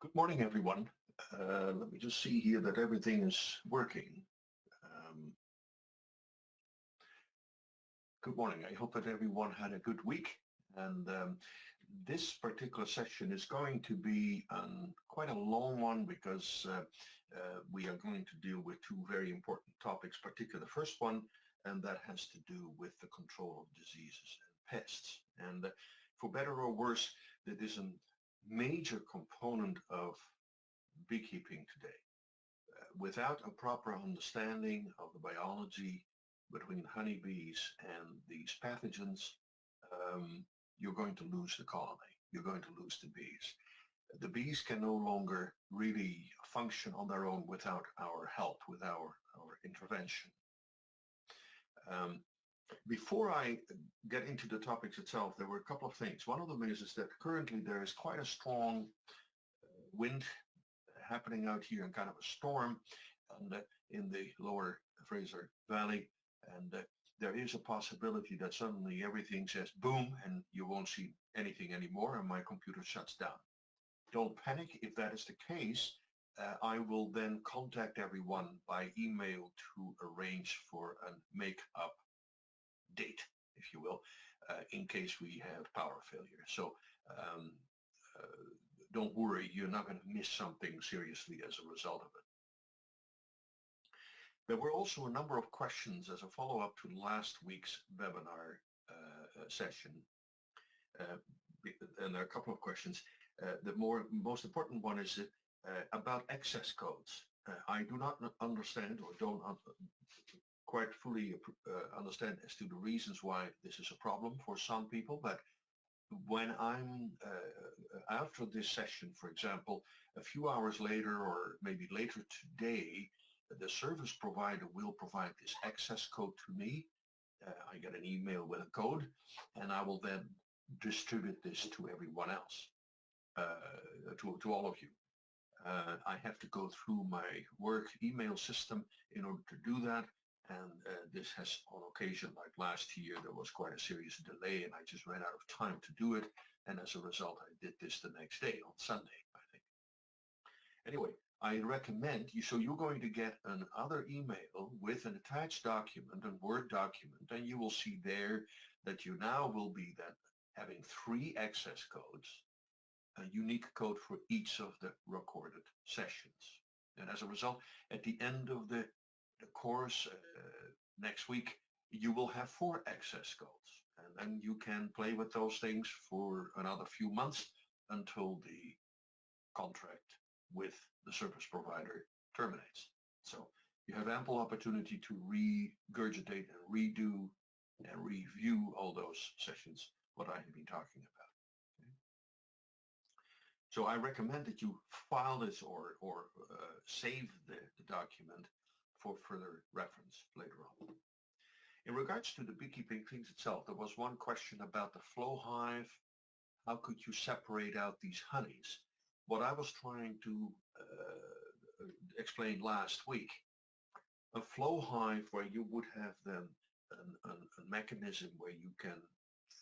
Good morning, everyone. Let me just see here that everything is working. Um, Good morning. I hope that everyone had a good week. And this particular session is going to be quite a long one because we are going to deal with two very important topics, particularly the first one, and that has to do with the control of diseases and pests. And for better or worse, that is a major component of beekeeping today. Without a proper understanding of the biology between honeybees and these pathogens, you're going to lose the colony. You're going to lose the bees. The bees can no longer really function on their own without our help, with our intervention. Um, Before I get into the topics itself, there were a couple of things. One of them is that currently there is quite a strong wind happening out here, in kind of a storm and, in the lower Fraser Valley. And there is a possibility that suddenly everything says boom and you won't see anything anymore and my computer shuts down. Don't panic. If that is the case, I will then contact everyone by email to arrange for a make-up date, if you will, in case we have power failure. So um, don't worry, you're not going to miss something seriously as a result of it. There were also a number of questions as a follow-up to last week's webinar session. And there are a couple of questions. The most important one is about access codes. I do not understand or don't quite fully understand as to the reasons why this is a problem for some people, but when I'm after this session, for example, a few hours later or maybe later today, the service provider will provide this access code to me. I get an email with a code and I will then distribute this to everyone else, to all of you. I have to go through my work email system in order to do that. And this has, on occasion, like last year, there was quite a serious delay and I just ran out of time to do it. And as a result, I did this the next day on Sunday, I think. Anyway, I recommend you, so you're going to get another email with an attached document, a Word document, and you will see there that you now will be then having 3 access codes, a unique code for each of the recorded sessions. And as a result, at the end of the course next week, you will have 4 access codes. And then you can play with those things for another few months until the contract with the service provider terminates. So you have ample opportunity to regurgitate and redo and review all those sessions, what I have been talking about. Okay. So I recommend that you file this or save the document for further reference later on. In regards to the beekeeping things itself, there was one question about the flow hive. How could you separate out these honeys? What I was trying to explain last week, a flow hive where you would have then a mechanism where you can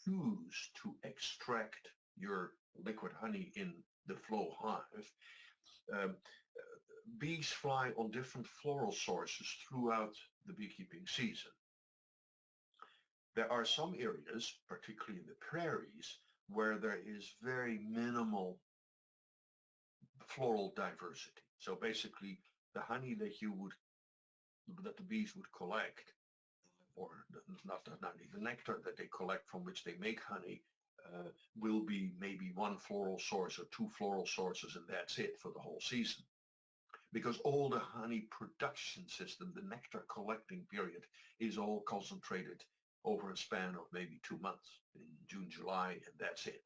choose to extract your liquid honey in the flow hive. Bees fly on different floral sources throughout the beekeeping season. There are some areas, particularly in the prairies, where there is very minimal floral diversity. So basically the honey that the bees would collect, or not the honey, the nectar that they collect from which they make honey, will be maybe 1 floral source or 2 floral sources, and that's it for the whole season. Because all the honey production system, the nectar collecting period, is all concentrated over a span of maybe 2 months, in June, July, and that's it.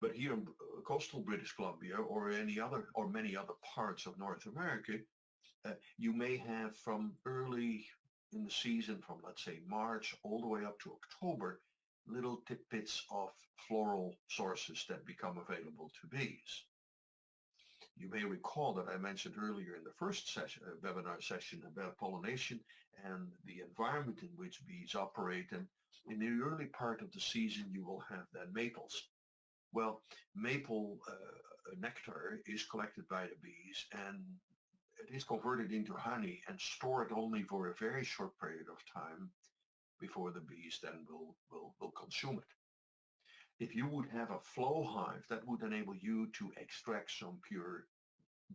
But here in coastal British Columbia or any other or many other parts of North America, you may have from early in the season, from let's say March all the way up to October, little tidbits of floral sources that become available to bees. You may recall that I mentioned earlier in the first session, webinar session about pollination and the environment in which bees operate. And in the early part of the season, you will have then maples. Well, maple nectar is collected by the bees and it is converted into honey and stored only for a very short period of time before the bees then will consume it. If you would have a flow hive, that would enable you to extract some pure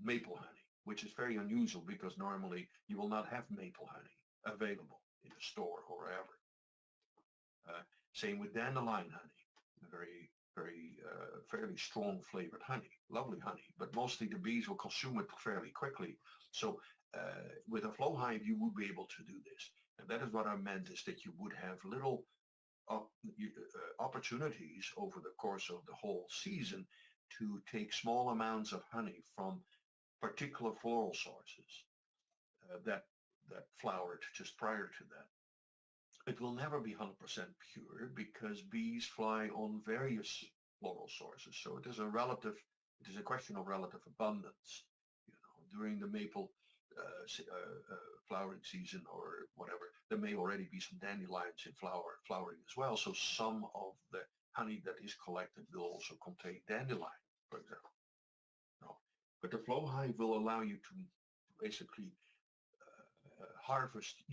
maple honey, which is very unusual because normally you will not have maple honey available in a store or wherever. Same with dandelion honey, a fairly strong flavored honey, lovely honey, but mostly the bees will consume it fairly quickly. So with a flow hive, you would be able to do this. And that is what I meant is that you would have little opportunities over the course of the whole season to take small amounts of honey from particular floral sources that flowered just prior to that. It will never be 100% pure because bees fly on various floral sources. So it is a question of relative abundance. You know, during the maple flowering season or whatever, there may already be some dandelions in flowering as well. So some of the honey that is collected will also contain dandelion, for example. No. But the flow hive will allow you to basically harvest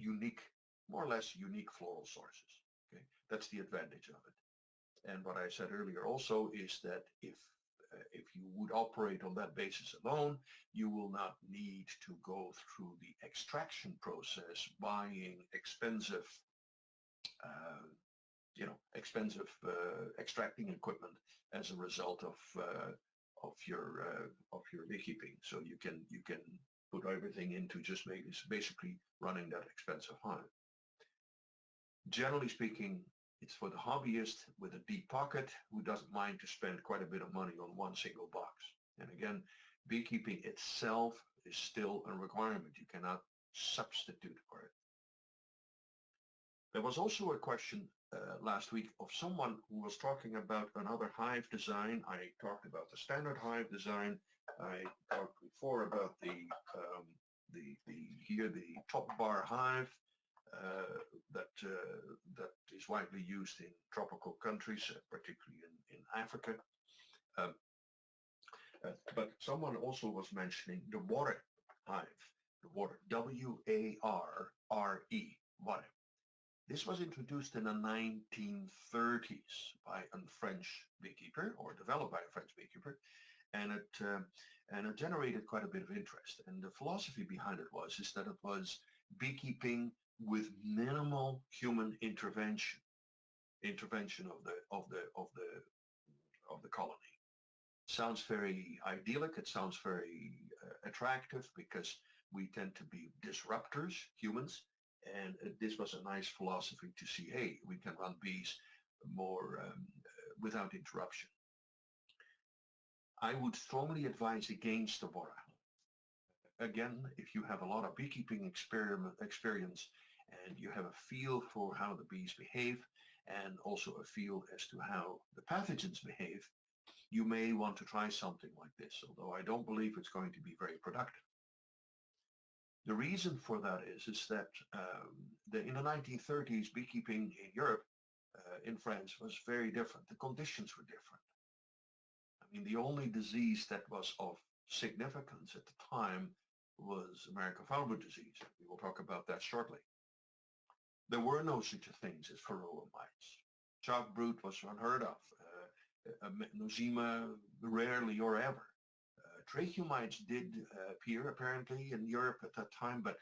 more or less unique floral sources. Okay, that's the advantage of it. And what I said earlier also is that if you would operate on that basis alone, you will not need to go through the extraction process, buying expensive, extracting equipment as a result of your beekeeping. So you can put everything into just basically running that expensive hive. Generally speaking, it's for the hobbyist with a deep pocket who doesn't mind to spend quite a bit of money on one single box. And again, beekeeping itself is still a requirement. You cannot substitute for it. There was also a question last week of someone who was talking about another hive design. I talked about the standard hive design. I talked before about the top bar hive that is widely used in tropical countries, particularly in Africa. But someone also was mentioning the water hive, the water, W-A-R-R-E, water. This was introduced in the 1930s by a French beekeeper, or developed by a French beekeeper, and it generated quite a bit of interest. And the philosophy behind it is that it was beekeeping with minimal human intervention of the colony. Sounds very idyllic. It sounds very attractive because we tend to be disruptors, humans. And this was a nice philosophy to see, hey, we can run bees more without interruption. I would strongly advise against the water. Again, if you have a lot of beekeeping experience and you have a feel for how the bees behave and also a feel as to how the pathogens behave, you may want to try something like this, although I don't believe it's going to be very productive. The reason for that is that in the 1930s, beekeeping in Europe, in France, was very different. The conditions were different. I mean, the only disease that was of significance at the time was American foulbrood disease. We will talk about that shortly. There were no such things as Varroa mites. Chalk brood was unheard of. Nosema rarely or ever. Tracheomites did appear apparently in Europe at that time, but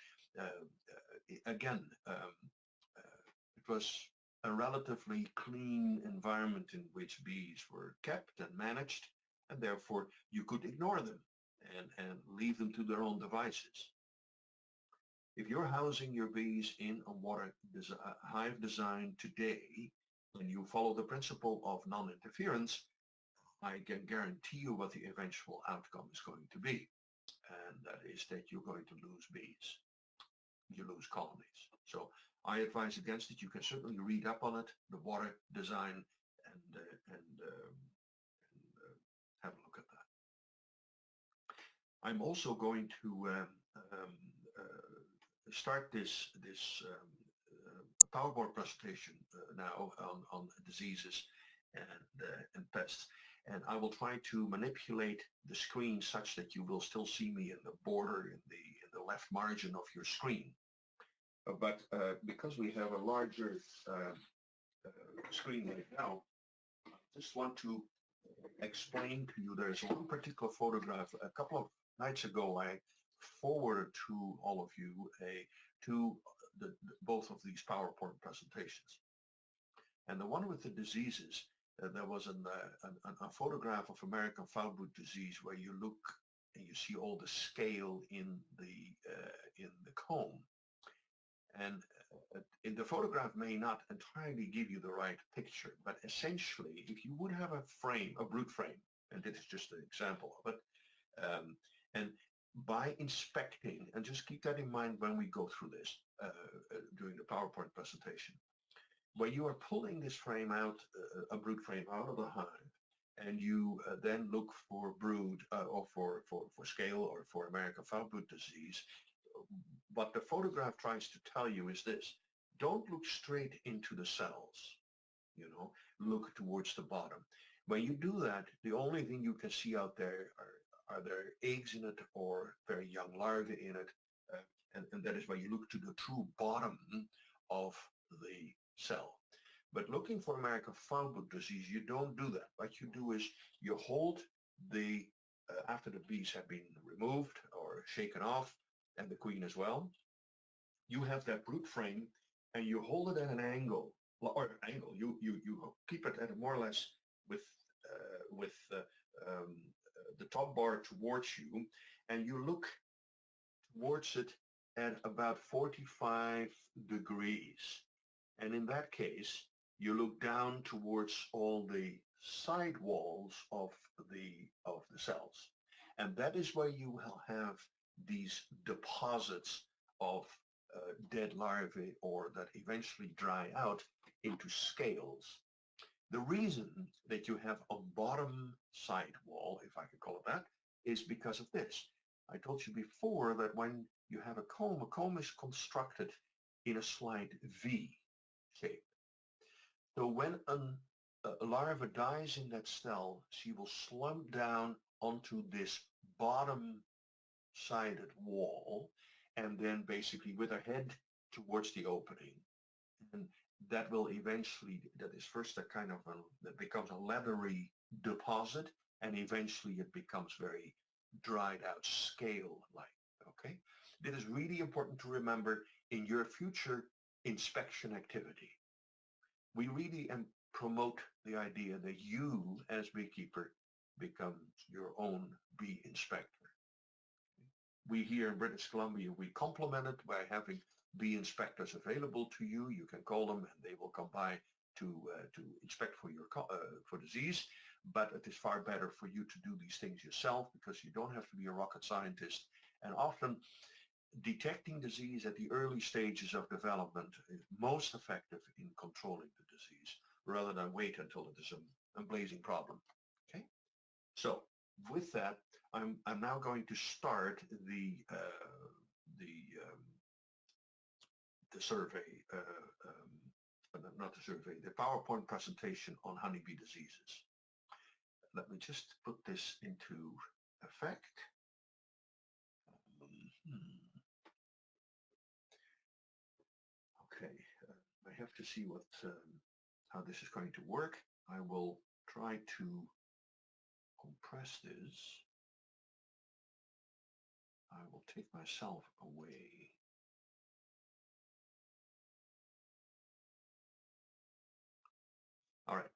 again, it was a relatively clean environment in which bees were kept and managed, and therefore you could ignore them and leave them to their own devices. If you're housing your bees in a water hive design today, and you follow the principle of non-interference, I can guarantee you what the eventual outcome is going to be. And that is that you're going to lose bees. You lose colonies. So I advise against it. You can certainly read up on it, the water design, and have a look at that. I'm also going to start this PowerPoint presentation now on diseases and pests. and I will try to manipulate the screen such that you will still see me in the border in the left margin of your screen. But because we have a larger screen right now, I just want to explain to you there's one particular photograph. A couple of nights ago, I forwarded to all of you both of these PowerPoint presentations. And the one with the diseases, there was a photograph of American foulbrood disease where you look and you see all the scale in the comb. And in the photograph may not entirely give you the right picture, but essentially, if you would have a frame, a brood frame, and this is just an example of it, and by inspecting, and just keep that in mind when we go through this during the PowerPoint presentation, where you are pulling this frame out, a brood frame out of the hive, and you then look for brood or for scale or for American foulbrood disease, what the photograph tries to tell you is this: don't look straight into the cells, look towards the bottom. When you do that, the only thing you can see out there are there eggs in it or very young larvae in it, and that is why you look to the true bottom of the cell. But looking for American foulbrood disease, you don't do that. What you do is you hold the, after the bees have been removed or shaken off, and the queen as well, you have that brood frame and you hold it at an angle, you keep it at a more or less with the top bar towards you, and you look towards it at about 45 degrees. And in that case, you look down towards all the side walls of the cells. And that is where you will have these deposits of dead larvae, or that eventually dry out into scales. The reason that you have a bottom side wall, if I could call it that, is because of this. I told you before that when you have a comb is constructed in a slight V shape. So when a larva dies in that cell, she will slump down onto this bottom sided wall, and then basically with her head towards the opening. And that will eventually, that is first a kind of that becomes a leathery deposit, and eventually it becomes very dried out scale-like, okay? This is really important to remember in your future inspection activity. We really promote the idea that you, as beekeeper, become your own bee inspector. We here in British Columbia, we complement it by having bee inspectors available to you. You can call them and they will come by to inspect for your for disease. But it is far better for you to do these things yourself, because you don't have to be a rocket scientist. And often detecting disease at the early stages of development is most effective in controlling the disease, rather than wait until it is a blazing problem. Okay, so with that, I'm now going to start the survey, not the survey, the PowerPoint presentation on honeybee diseases. Let me just put this into effect. Okay, I have to see what how this is going to work. I will try to compress this. I will take myself away. All right.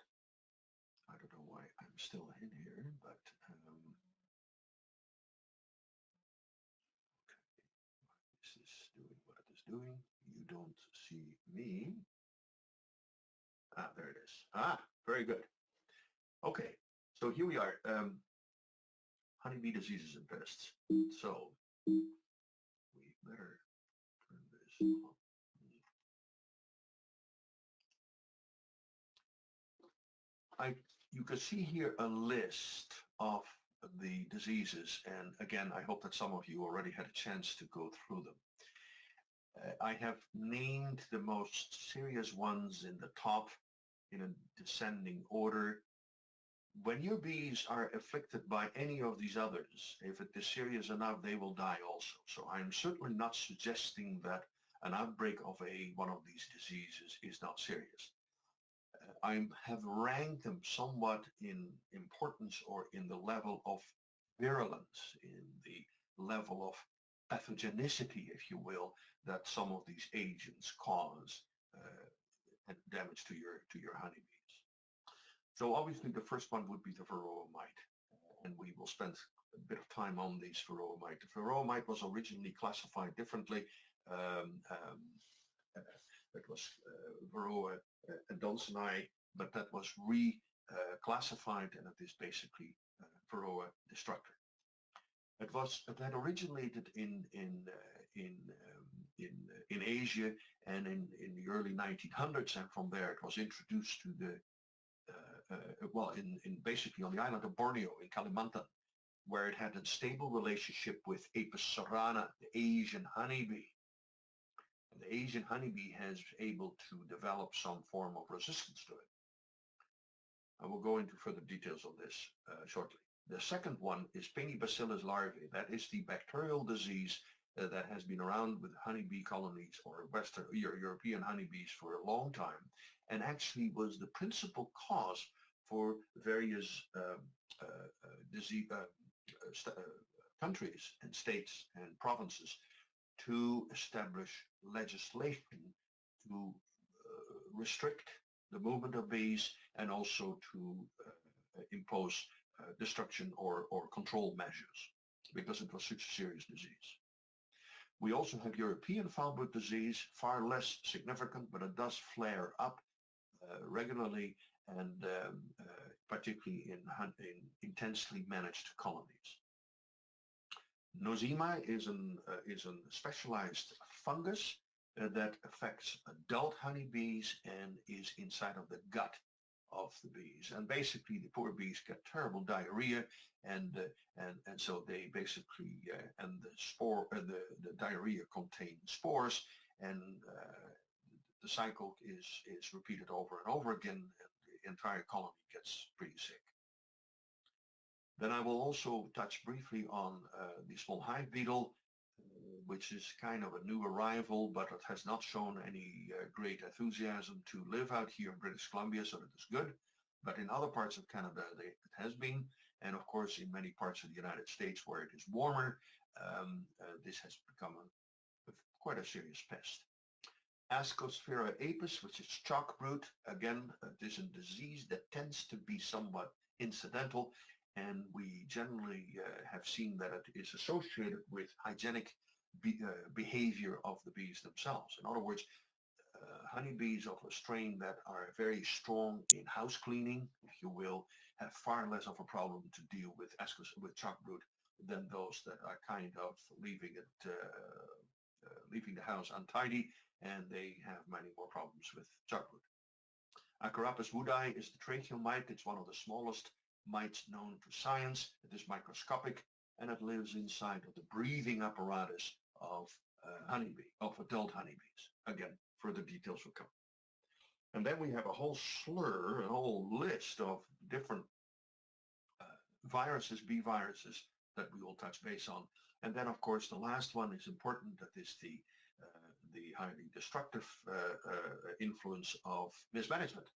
I don't know why I'm still in here, but okay. This is doing what it is doing. You don't see me. Ah, there it is. Ah, very good. Okay, so here we are. Honeybee diseases and pests. So we better turn this on. You can see here a list of the diseases, and again, I hope that some of you already had a chance to go through them. I have named the most serious ones in the top in a descending order. When your bees are afflicted by any of these others, if it is serious enough, they will die also. So I'm certainly not suggesting that an outbreak of one of these diseases is not serious. I have ranked them somewhat in importance or in the level of virulence, in the level of pathogenicity, if you will, that some of these agents cause damage to your honeybees. So obviously the first one would be the Varroa mite, and we will spend a bit of time on these Varroa mite. The Varroa mite was originally classified differently. It was Varroa adonsoni, but that was reclassified, and it is basically Varroa destructor. It had originated in Asia and in the early 1900s, and from there it was introduced to the basically on the island of Borneo in Kalimantan, where it had a stable relationship with Apis cerana, the Asian honeybee. And the Asian honeybee has able to develop some form of resistance to it. I will go into further details on this shortly. The second one is Penibacillus larvae. That is the bacterial disease that has been around with honeybee colonies or Western European honeybees for a long time, and actually was the principal cause for various countries and states and provinces to establish legislation to restrict the movement of bees and also to impose destruction or control measures, because it was such a serious disease. We also have European foulbrood disease, far less significant, but it does flare up regularly, and particularly in intensely managed colonies. Nosema is a specialized fungus that affects adult honeybees and is inside of the gut of the bees, and basically the poor bees get terrible diarrhea, and so they basically and the diarrhea contains spores, and the cycle is repeated over and over again, and the entire colony gets pretty sick. Then I will also touch briefly on the small hive beetle, which is kind of a new arrival, but it has not shown any great enthusiasm to live out here in British Columbia, so that is good. But in other parts of Canada, it has been, and of course in many parts of the United States where it is warmer, this has become quite a serious pest. Ascosphaera apis, which is chalkbrood, again, it is a disease that tends to be somewhat incidental, and we generally have seen that it is associated with hygienic behavior of the bees themselves. In other words, honeybees of a strain that are very strong in house cleaning, if you will, have far less of a problem to deal with chalkbrood than those that are kind of leaving the house untidy, and they have many more problems with chalkbrood. Acarapis woodi is the tracheal mite. It's one of the smallest mites known to science. It is microscopic, and it lives inside of the breathing apparatus of adult honeybees. Again, further details will come. And then we have a whole list of different viruses, bee viruses, that we will touch base on. And then, of course, the last one is important. That is the highly destructive influence of mismanagement.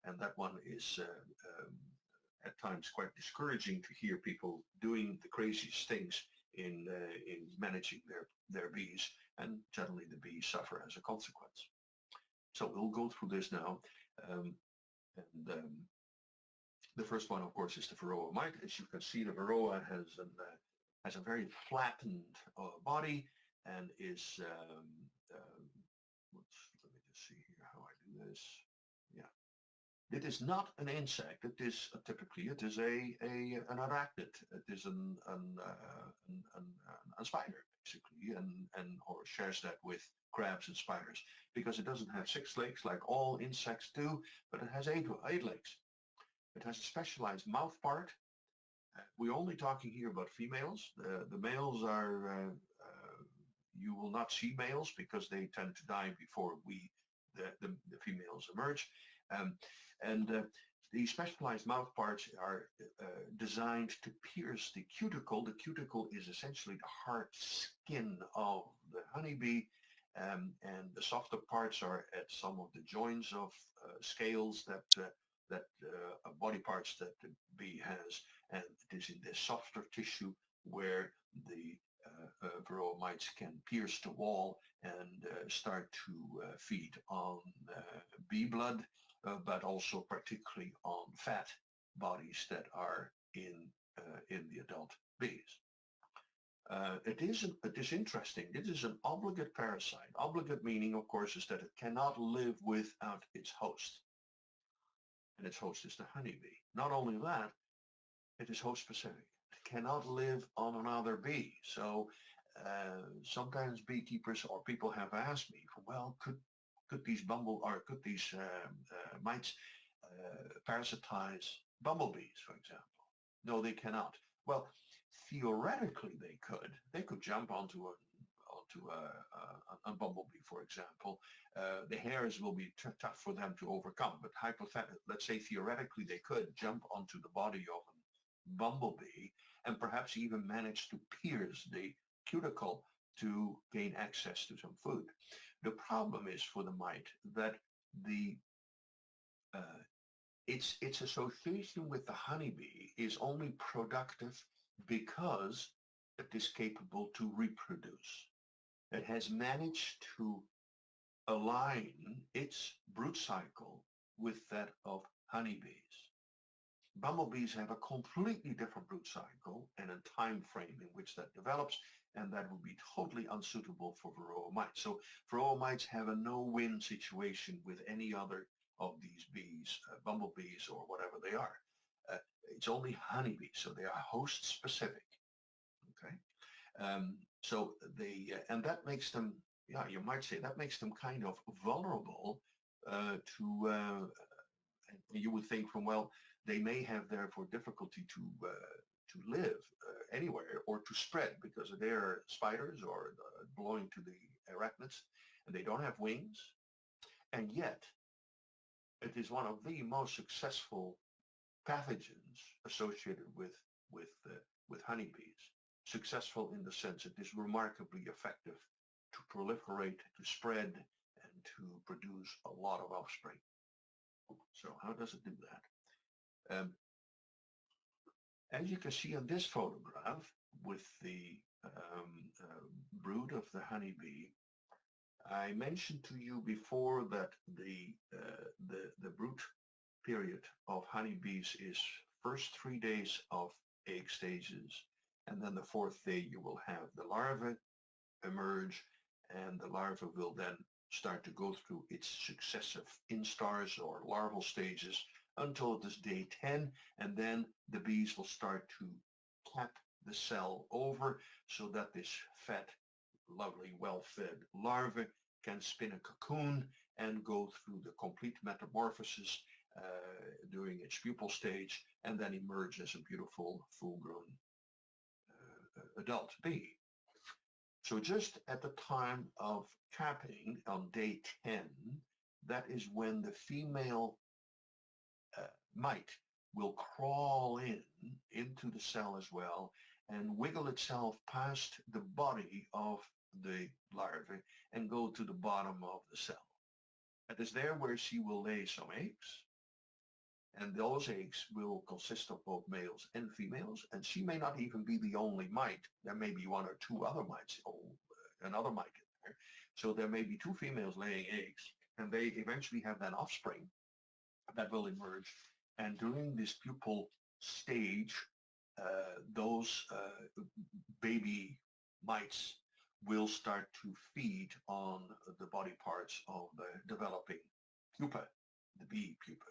And that one is at times quite discouraging to hear people doing the craziest things in managing their bees, and generally the bees suffer as a consequence. So we'll go through this now. The first one, of course, is the Varroa mite. As you can see, the Varroa has a very flattened body, and is let me just see here how I do this. Yeah, it is not an insect. It is typically an arachnid. It is a spider, basically, or shares that with crabs and spiders, because it doesn't have 6 legs like all insects do, but it has 8 legs. It has a specialized mouth part. We're only talking here about females. The males are, you will not see males because they tend to die before the females emerge. The specialized mouth parts are designed to pierce the cuticle. The cuticle is essentially the hard skin of the honeybee, and the softer parts are at some of the joints of scales that body parts that the bee has, and it is in this softer tissue where the Varroa mites can pierce the wall and start to feed on bee blood, but also particularly on fat bodies that are in the adult bees. It is interesting. It is an obligate parasite. Obligate meaning, of course, is that it cannot live without its host. And its host is the honeybee. Not only that, it is host specific. It cannot live on another bee. So sometimes beekeepers or people have asked me, well, could these mites parasitize bumblebees, for example? No, they cannot. Well, theoretically they could. They could jump onto a bumblebee, for example. The hairs will be tough for them to overcome, but let's say theoretically they could jump onto the body of a bumblebee and perhaps even manage to pierce the cuticle to gain access to some food. The problem is for the mite that its association with the honeybee is only productive because it is capable to reproduce. It has managed to align its brood cycle with that of honeybees. Bumblebees have a completely different brood cycle and a time frame in which that develops, and that would be totally unsuitable for Varroa mites. So Varroa mites have a no-win situation with any other of these bees, bumblebees or whatever they are. It's only honeybees, so they are host specific. Okay, so and that makes them, yeah, you might say that makes them kind of vulnerable to. You would think from, well, they may have therefore difficulty to live anywhere or to spread because they are spiders or belonging to the arachnids, and they don't have wings, and yet it is one of the most successful pathogens associated with honeybees. Successful in the sense it is remarkably effective to proliferate, to spread, and to produce a lot of offspring. So how does it do that? As you can see on this photograph with the brood of the honeybee, I mentioned to you before that the brood period of honeybees is first 3 days of egg stages, and then the 4th day you will have the larvae emerge, and the larva will then start to go through its successive instars or larval stages until it is day 10, and then the bees will start to cap the cell over so that this fat, lovely, well-fed larva can spin a cocoon and go through the complete metamorphosis during its pupal stage, and then emerge as a beautiful, full-grown adult bee. So just at the time of capping on day 10, that is when the female mite will crawl into the cell as well and wiggle itself past the body of the larvae and go to the bottom of the cell. It is there where she will lay some eggs, and those eggs will consist of both males and females, and she may not even be the only mite. There may be 1 or 2 other mites, or another mite in there. So there may be 2 females laying eggs, and they eventually have that offspring that will emerge. And during this pupal stage, those baby mites will start to feed on the body parts of the developing pupa, the bee pupa.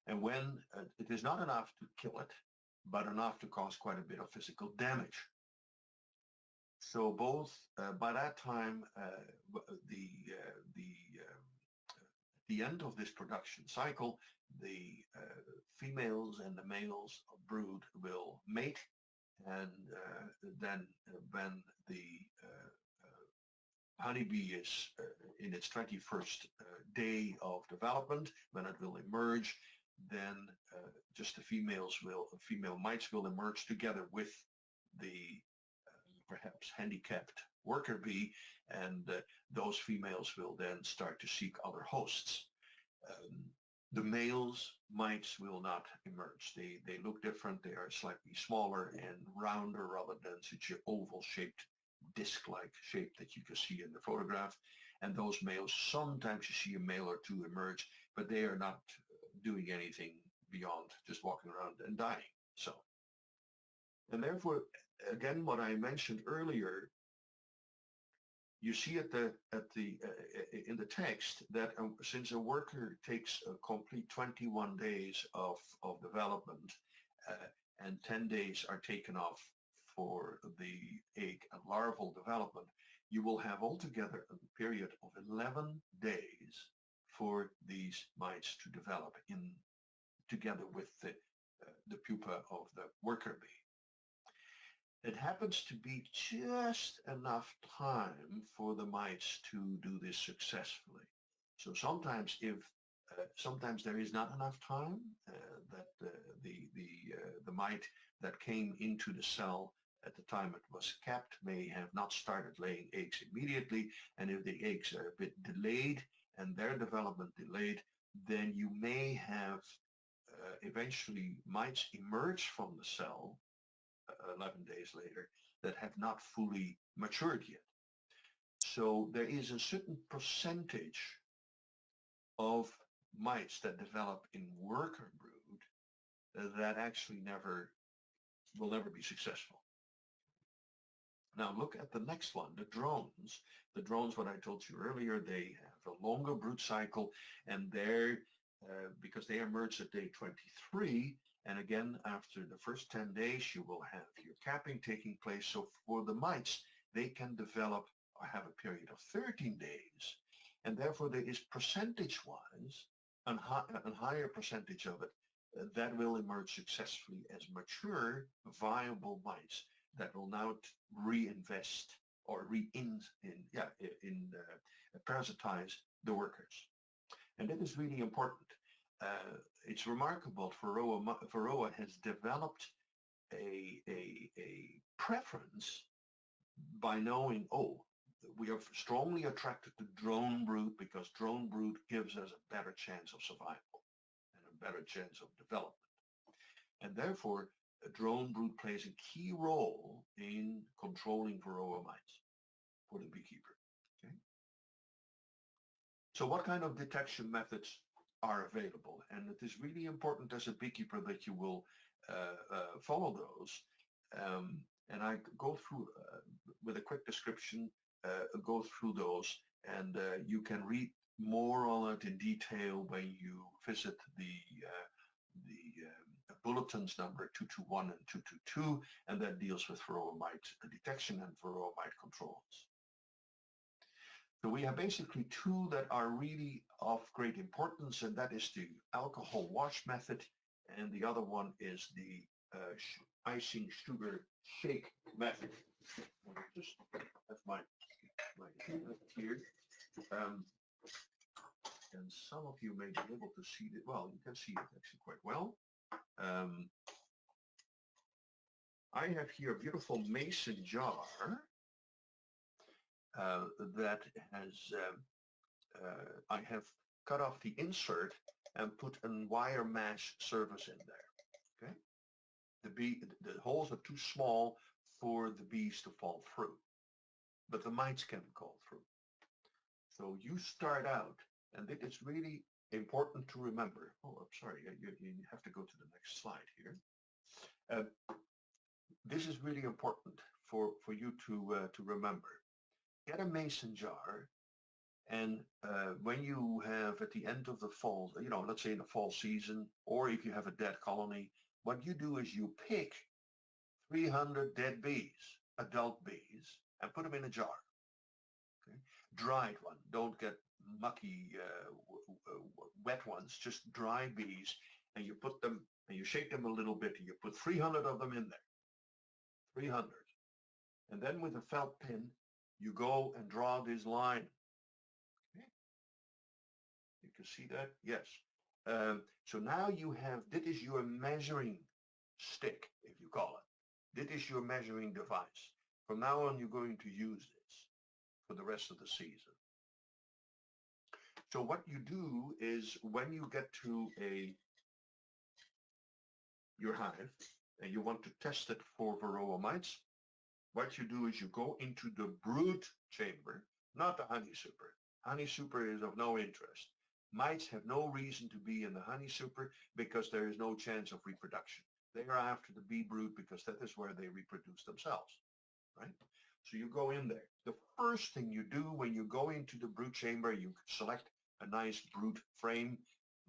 And when it is not enough to kill it, but enough to cause quite a bit of physical damage. So both by that time, the end of this production cycle, the females and the males of brood will mate, and then when the honeybee is in its 21st day of development, when it will emerge, then just the female mites will emerge together with the perhaps handicapped worker bee, and those females will then start to seek other hosts. Um, the males mites will not emerge. They look different. They are slightly smaller and rounder rather than such an oval-shaped, disc-like shape that you can see in the photograph. And those males, sometimes you see a male or two emerge, but they are not doing anything beyond just walking around and dying. So, and therefore, again, what I mentioned earlier, you see in the text that since a worker takes a complete 21 days of development and 10 days are taken off for the egg and larval development, you will have altogether a period of 11 days for these mites to develop together with the pupa of the worker bee. It happens to be just enough time for the mites to do this successfully. So sometimes sometimes there is not enough time, that the mite that came into the cell at the time it was capped may have not started laying eggs immediately, and if the eggs are a bit delayed and their development delayed, then you may have eventually mites emerge from the cell 11 days later that have not fully matured yet. So there is a certain percentage of mites that develop in worker brood that actually will never be successful. Now look at the next one, the drones. The drones, what I told you earlier, they have a longer brood cycle, and because they emerge at day 23, and again, after the first 10 days, you will have your capping taking place. So for the mites, they can develop or have a period of 13 days. And therefore, there is percentage-wise a higher percentage of it that will emerge successfully as mature, viable mites that will now reinvest or parasitize the workers. And that is really important. It's remarkable. Varroa has developed a preference by knowing, we are strongly attracted to drone brood because drone brood gives us a better chance of survival and a better chance of development. And therefore, a drone brood plays a key role in controlling Varroa mites for the beekeeper. Okay? So what kind of detection methods are available? And it is really important as a beekeeper that you will follow those. And I go through, with a quick description, go through those, and you can read more on it in detail when you visit the Bulletins number 221 and 222, and that deals with Varroa mite detection and Varroa mite controls. So we have basically two that are really of great importance, and that is the alcohol wash method, and the other one is the icing sugar shake method. I'll just have my here. And some of you may be able to see it. Well, you can see it actually quite well. I have here a beautiful mason jar that has, I have cut off the insert and put a wire mesh surface in there. Okay, the holes are too small for the bees to fall through, but the mites can fall through. So you start out, and it is really important to remember. Oh, I'm sorry, you have to go to the next slide here. This is really important for you to remember. Get a mason jar, and when you have at the end of the fall, let's say in the fall season, or if you have a dead colony, what you do is you pick 300 dead bees, adult bees, and put them in a jar. Okay? Dried one. Don't get mucky, wet ones, just dry bees, and you put them, and you shake them a little bit, and you put 300 of them in there. 300. And then with a felt pin, you go and draw this line. Okay. You can see that? Yes. So now you have, this is your measuring stick, if you call it. This is your measuring device. From now on, you're going to use this for the rest of the season. So what you do is when you get to your hive and you want to test it for Varroa mites, what you do is you go into the brood chamber, not the honey super. Honey super is of no interest. Mites have no reason to be in the honey super because there is no chance of reproduction. They are after the bee brood because that is where they reproduce themselves, right? So you go in there. The first thing you do when you go into the brood chamber, you select a nice brood frame,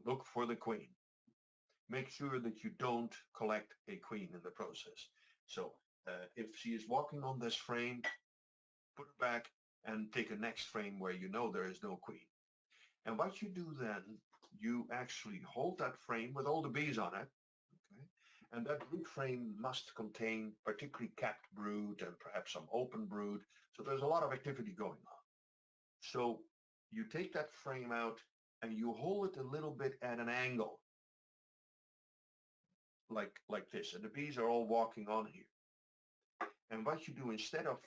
look for the queen. Make sure that you don't collect a queen in the process. So if she is walking on this frame, put her back and take a next frame where you know there is no queen. And what you do then, you actually hold that frame with all the bees on it, okay? And that brood frame must contain particularly capped brood and perhaps some open brood. So there's a lot of activity going on. So you take that frame out and you hold it a little bit at an angle, like this. And the bees are all walking on here. And what you do instead of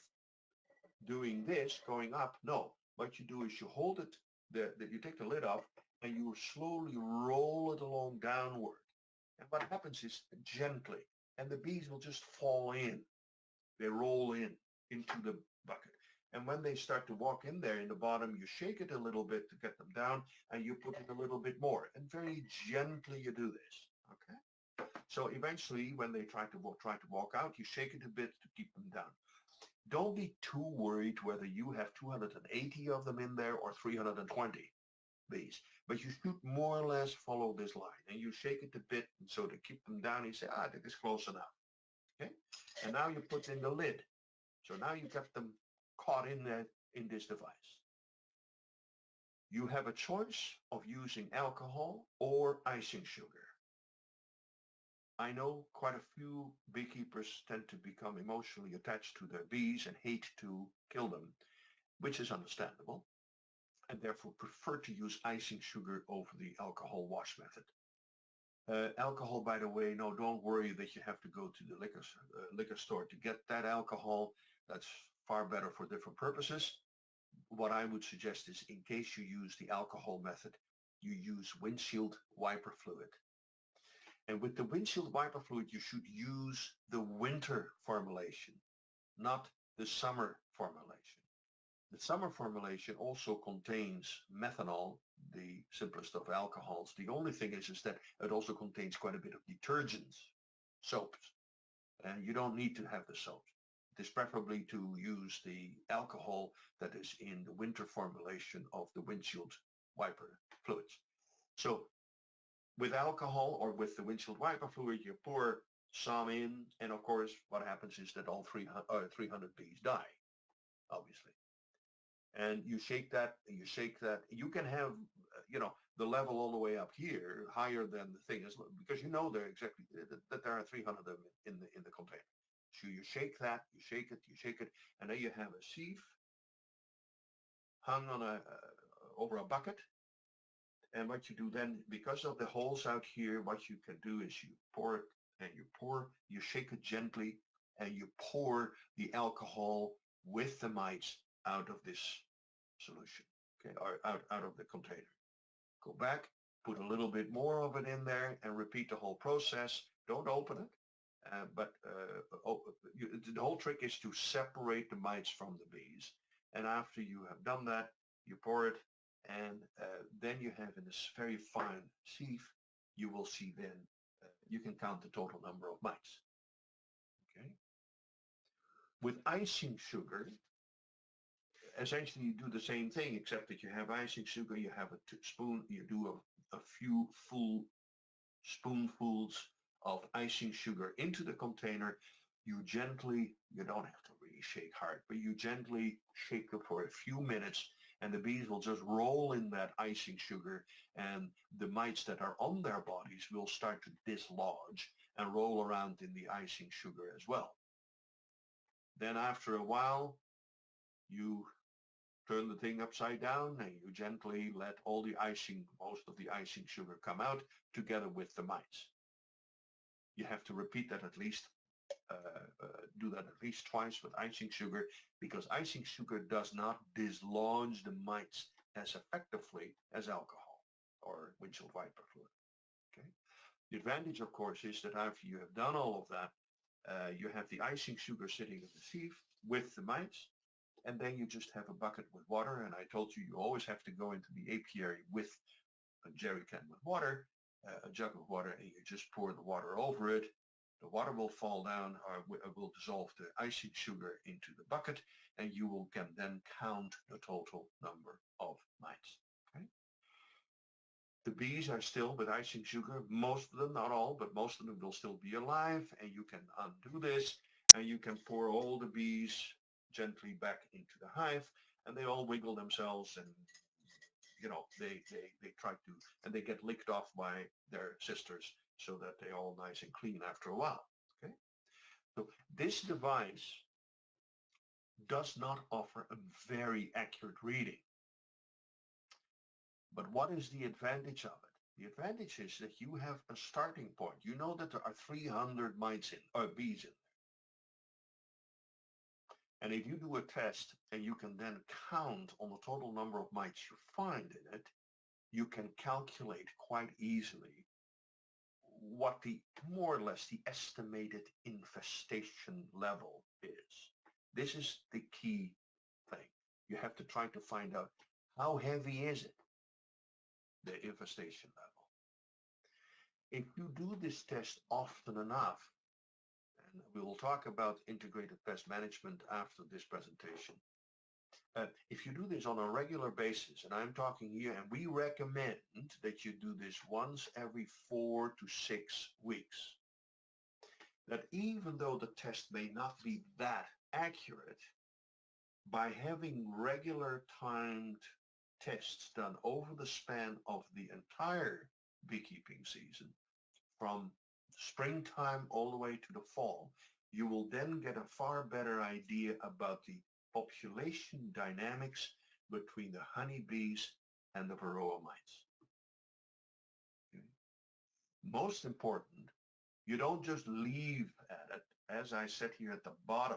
doing this, going up, no. What you do is you hold it, you take the lid off and you slowly roll it along downward. And what happens is gently, and the bees will just fall in. They roll into the bucket. And when they start to walk in there in the bottom, you shake it a little bit to get them down and you put in a little bit more. And very gently you do this, okay? So eventually when they try to walk out, you shake it a bit to keep them down. Don't be too worried whether you have 280 of them in there or 320 bees, but you should more or less follow this line and you shake it a bit so to keep them down. You say, that is close enough. Okay. And now you put in the lid. So now you got them caught in this device. You have a choice of using alcohol or icing sugar. I know quite a few beekeepers tend to become emotionally attached to their bees and hate to kill them, which is understandable, and therefore prefer to use icing sugar over the alcohol wash method. Alcohol, by the way, no, don't worry that you have to go to the liquor store to get that alcohol. That's far better for different purposes. What I would suggest is in case you use the alcohol method, you use windshield wiper fluid. And with the windshield wiper fluid, you should use the winter formulation, not the summer formulation. The summer formulation also contains methanol, the simplest of alcohols. The only thing is that it also contains quite a bit of detergents, soaps, and you don't need to have the soaps. It is preferably to use the alcohol that is in the winter formulation of the windshield wiper fluids. So with alcohol or with the windshield wiper fluid, you pour some in, and of course, what happens is that all 300 bees die, obviously. And you shake that, You can have, the level all the way up here, higher than the thing is, because you know there exactly that there are 300 of them in the container. So you shake that, you shake it, and then you have a sieve hung on over a bucket. And what you do then, because of the holes out here, what you can do is you pour it and you shake it gently and you pour the alcohol with the mites out of this solution, okay, or out of the container. Go back, put a little bit more of it in there and repeat the whole process. Don't open it, the whole trick is to separate the mites from the bees. And after you have done that, you pour it, and then you have in this very fine sieve, you will see then, you can count the total number of mites. Okay. With icing sugar, essentially you do the same thing, except that you have icing sugar, you have a spoon, you do a few full spoonfuls of icing sugar into the container. You don't have to really shake hard, but you gently shake it for a few minutes, and the bees will just roll in that icing sugar, and the mites that are on their bodies will start to dislodge and roll around in the icing sugar as well. Then after a while, you turn the thing upside down and you gently let all the icing, most of the icing sugar come out together with the mites. You have to repeat that at least, do that at least twice with icing sugar, because icing sugar does not dislodge the mites as effectively as alcohol or windshield wiper fluid. Okay. The advantage, of course, is that after you have done all of that, you have the icing sugar sitting in the sieve with the mites, and then you just have a bucket with water. And I told you, you always have to go into the apiary with a jerry can with water, a jug of water, and you just pour the water over it. The water will fall down or will dissolve the icing sugar into the bucket, and you can then count the total number of mites. Okay? The bees are still with icing sugar, most of them, not all, but most of them will still be alive, and you can undo this, and you can pour all the bees gently back into the hive, and they all wiggle themselves, and they try to, and they get licked off by their sisters so that they're all nice and clean after a while. Okay, so this device does not offer a very accurate reading. But what is the advantage of it? The advantage is that you have a starting point. You know that there are 300 mites or bees in there. And if you do a test and you can then count on the total number of mites you find in it, you can calculate quite easily what the more or less the estimated infestation level is. This is the key thing. You have to try to find out how heavy is it, the infestation level. If you do this test often enough, and we will talk about integrated pest management after this presentation, if you do this on a regular basis, and I'm talking here, and we recommend that you do this once every 4 to 6 weeks, that even though the test may not be that accurate, by having regular timed tests done over the span of the entire beekeeping season, from springtime all the way to the fall, you will then get a far better idea about the population dynamics between the honeybees and the Varroa mites. Okay. Most important, you don't just leave at it. As I said here at the bottom,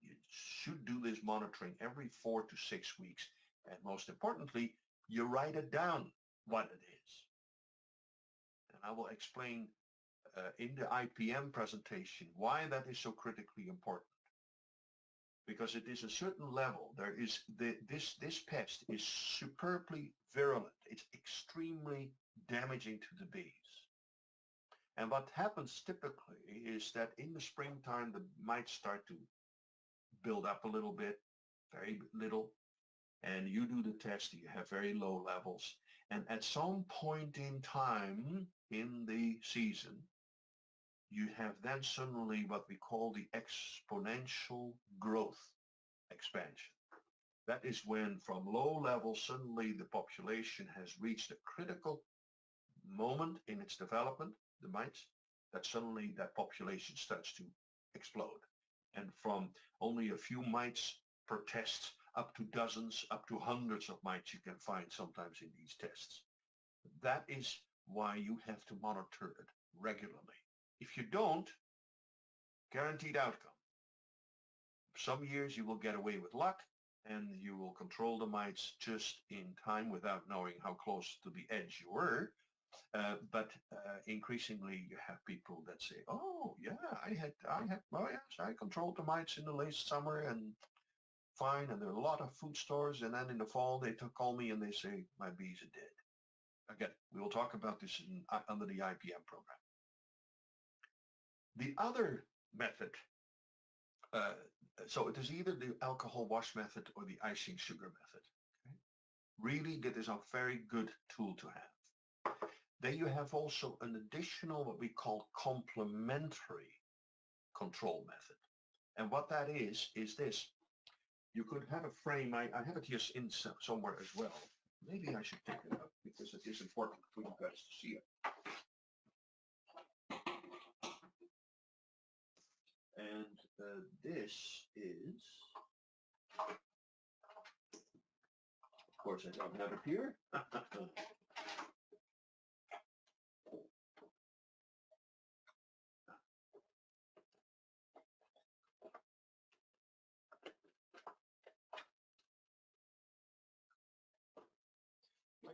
you should do this monitoring every 4 to 6 weeks. And most importantly, you write it down what it is. And I will explain in the IPM presentation why that is so critically important. Because it is a certain level. There is this pest is superbly virulent. It's extremely damaging to the bees. And what happens typically is that in the springtime, the mites start to build up a little bit, very little, and you do the test, you have very low levels. And at some point in time in the season, you have then suddenly what we call the exponential growth expansion. That is when from low levels, suddenly the population has reached a critical moment in its development, the mites, that suddenly that population starts to explode. And from only a few mites per test up to dozens, up to hundreds of mites you can find sometimes in these tests. That is why you have to monitor it regularly. If you don't, guaranteed outcome. Some years you will get away with luck and you will control the mites just in time without knowing how close to the edge you were. But increasingly you have people that say, oh yeah, oh yes, I controlled the mites in the late summer and fine. And there are a lot of food stores. And then in the fall, they call me and they say, my bees are dead. Again, we will talk about this under the IPM program. The other method, so it is either the alcohol wash method or the icing sugar method. Okay? Really, that is a very good tool to have. Then you have also an additional, what we call complementary control method. And what that is this. You could have a frame, I have it here in somewhere as well. Maybe I should pick it up because it is important for you guys to see it. And this is course, I don't have it here. I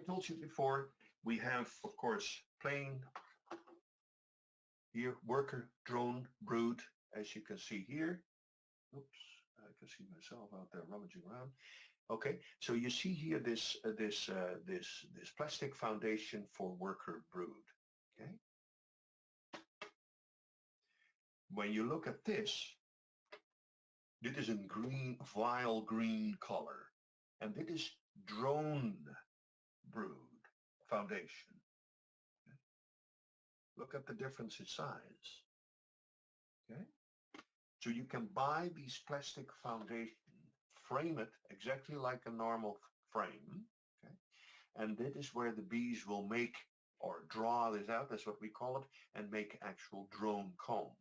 told you before, we have, of course, plain here, worker drone brood, as you can see here. Oops, I can see myself out there rummaging around. Okay, so you see here this plastic foundation for worker brood. Okay, when you look at this, it is in green, vile green color, and it is drone brood foundation. Okay. Look at the difference in size. Okay, so you can buy these plastic foundation, frame it exactly like a normal frame. Okay, and that is where the bees will make or draw this out, that's what we call it, and make actual drone comb.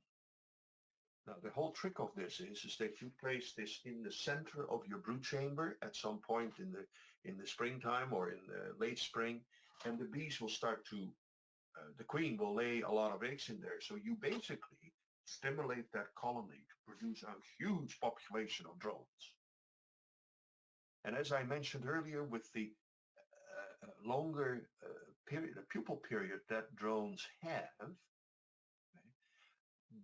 Now the whole trick of this is that you place this in the center of your brood chamber at some point in the springtime or in the late spring, and the bees will start to, the queen will lay a lot of eggs in there. So you basically stimulate that colony to produce a huge population of drones. And as I mentioned earlier, with the longer period, the pupal period that drones have,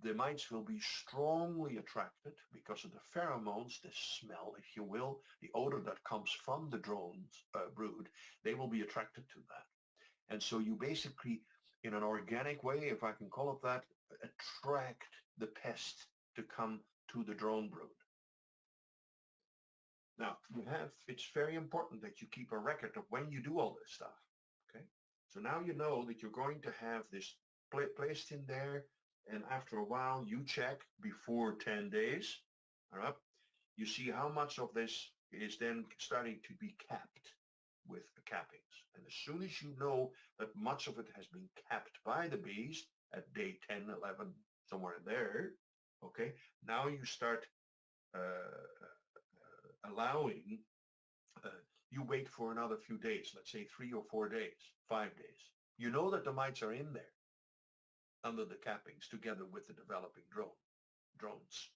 the mites will be strongly attracted because of the pheromones, the smell, if you will, the odor that comes from the drone's brood. They will be attracted to that. And so you basically, in an organic way, if I can call it that, attract the pest to come to the drone brood. Now, it's very important that you keep a record of when you do all this stuff, okay? So now you know that you're going to have this placed in there, and after a while you check before 10 days, all right? You see how much of this is then starting to be capped with the cappings. And as soon as you know that much of it has been capped by the bees at day 10, 11, somewhere in there, okay, now you start allowing, you wait for another few days, let's say 3 or 4 days, 5 days. You know that the mites are in there under the cappings together with the developing drones.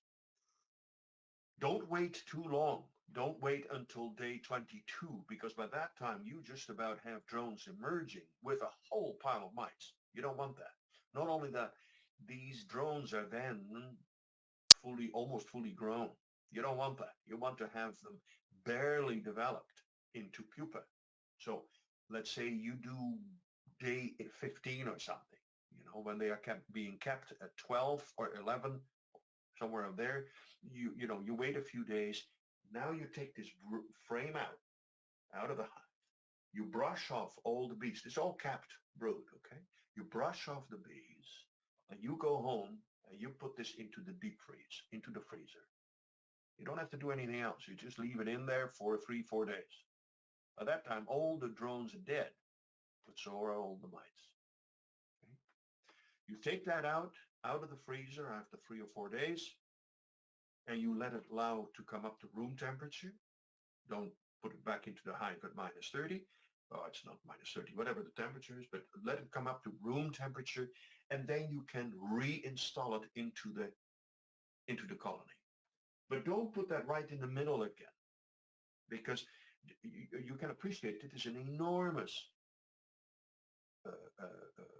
Don't wait too long. Don't wait until day 22, because by that time you just about have drones emerging with a whole pile of mites. You don't want that. Not only that, these drones are then almost fully grown. You don't want that. You want to have them barely developed into pupa. So let's say you do day 15 or something, when they are being kept at 12 or 11, somewhere up there, you wait a few days. Now you take this frame out of the hive. You brush off all the bees. It's all capped brood, okay? You brush off the bees, and you go home and you put this into the deep freeze, into the freezer. You don't have to do anything else. You just leave it in there for 3-4 days. By that time, all the drones are dead, but so are all the mites. Okay? You take that out of the freezer after 3 or 4 days, and you let it allow to come up to room temperature. Don't put it back into the hive at -30. Oh, it's not -30, whatever the temperature is, but let it come up to room temperature, and then you can reinstall it into the colony. But don't put that right in the middle again, because you can appreciate it is an enormous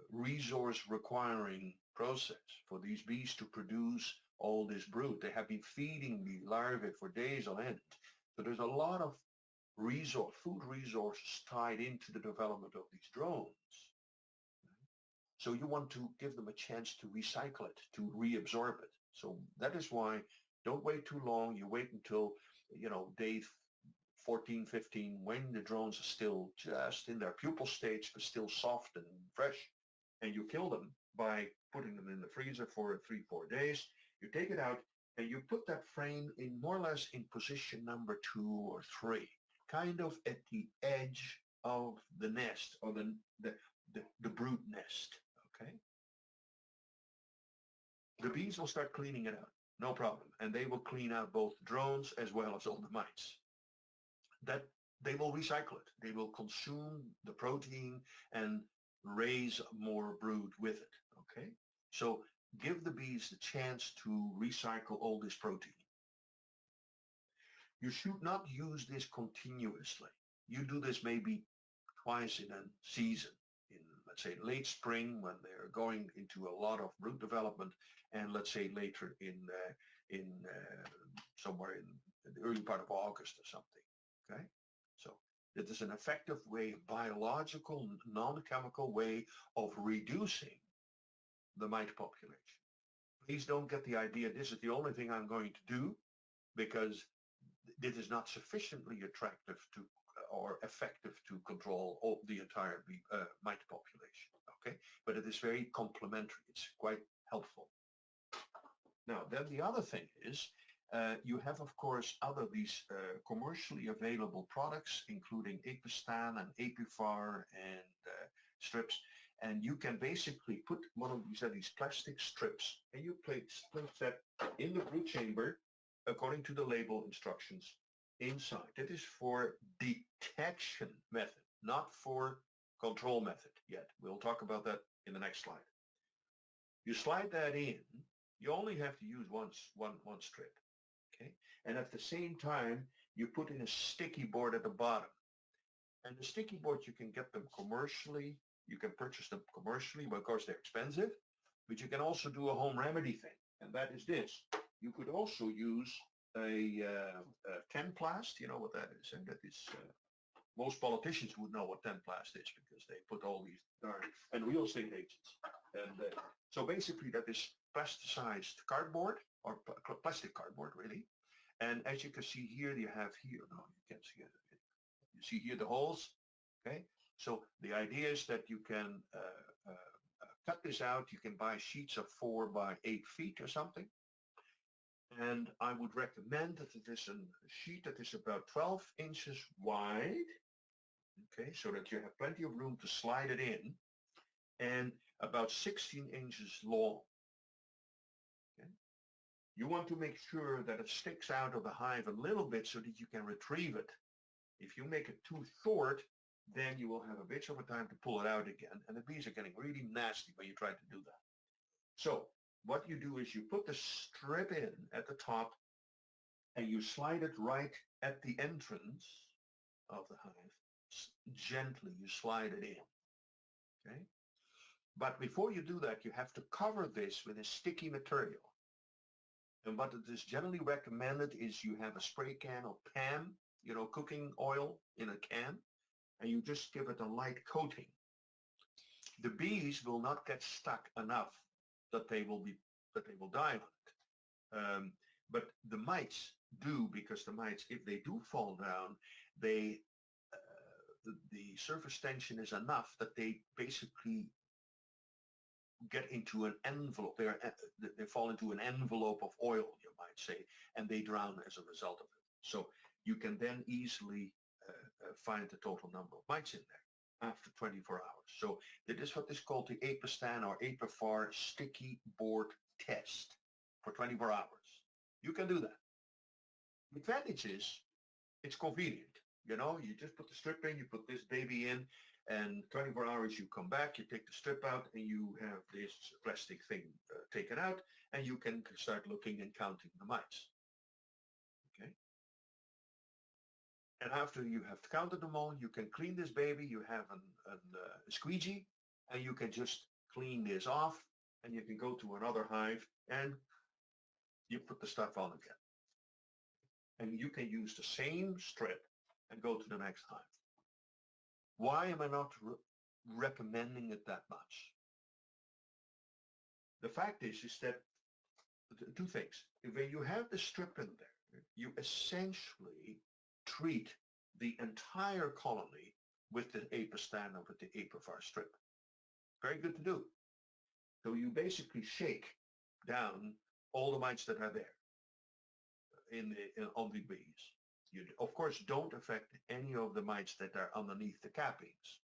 resource requiring process for these bees to produce all this brood. They have been feeding the larvae for days on end. So there's a lot of food resources tied into the development of these drones. So you want to give them a chance to recycle it, to reabsorb it. So that is why don't wait too long. You wait until, day 14, 15, when the drones are still just in their pupal stage, but still soft and fresh, and you kill them by putting them in the freezer for 3-4 days. You take it out and you put that frame in more or less in position number 2 or 3, kind of at the edge of the nest or the brood nest, okay? The bees will start cleaning it out, no problem. And they will clean out both drones as well as all the mites. That they will recycle it. They will consume the protein and raise more brood with it. Okay, so give the bees the chance to recycle all this protein. You should not use this continuously. You do this maybe twice in a season, in let's say late spring when they're going into a lot of brood development, and let's say later in somewhere in the early part of August or something. Okay, so it is an effective way, biological, non-chemical way of reducing the mite population. Please don't get the idea this is the only thing I'm going to do, because this is not sufficiently attractive to or effective to control all the entire mite population. Okay, but it is very complementary. It's quite helpful. Now, then the other thing is you have, of course, these commercially available products, including Apistan and Apivar and strips. And you can basically put one of these plastic strips, and you place that in the brood chamber according to the label instructions inside. That is for detection method, not for control method yet. We'll talk about that in the next slide. You slide that in. You only have to use one strip, okay? And at the same time, you put in a sticky board at the bottom. And the sticky board, you can get them commercially. You can purchase them commercially, but of course they're expensive. But you can also do a home remedy thing, and that is this. You could also use a Tenplast. You know what that is, and that is most politicians would know what Tenplast is because they put all these darn and real estate agents. And so basically, that is plasticized cardboard or plastic cardboard, really. And as you can see here, you have here. No, you can't see it. You see here the holes. Okay. So the idea is that you can cut this out. You can buy sheets of 4 by 8 feet or something. And I would recommend that it is a sheet that is about 12 inches wide, okay, so that you have plenty of room to slide it in, and about 16 inches long. Okay. You want to make sure that it sticks out of the hive a little bit so that you can retrieve it. If you make it too short, then you will have a bitch of a time to pull it out again, and the bees are getting really nasty when you try to do that. So what you do is you put the strip in at the top and you slide it right at the entrance of the hive. Gently, you slide it in, okay? But before you do that, you have to cover this with a sticky material. And what it is generally recommended is you have a spray can of PAM, you know, cooking oil in a can, and you just give it a light coating. The bees will not get stuck enough that they will die on it. But the mites do, because the mites, if they do fall down, the surface tension is enough that they basically get into an envelope. They fall into an envelope of oil, you might say, and they drown as a result of it. So you can then easily find the total number of mites in there after 24 hours. So that is what is called the Apistan or Apivar sticky board test for 24 hours. You can do that. The advantage is it's convenient. You know, you just put the strip in, you put this baby in, and 24 hours you come back, you take the strip out, and you have this plastic thing taken out, and you can start looking and counting the mites. Okay. And after you have counted them all, you can clean this baby. You have a squeegee, and you can just clean this off, and you can go to another hive, and you put the stuff on again. And you can use the same strip and go to the next hive. Why am I not recommending it that much? The fact is that two things. When you have the strip in there, you essentially treat the entire colony with the Apistan or with the Apivar strip. Very good to do. So you basically shake down all the mites that are there on the bees. You, of course, don't affect any of the mites that are underneath the cappings.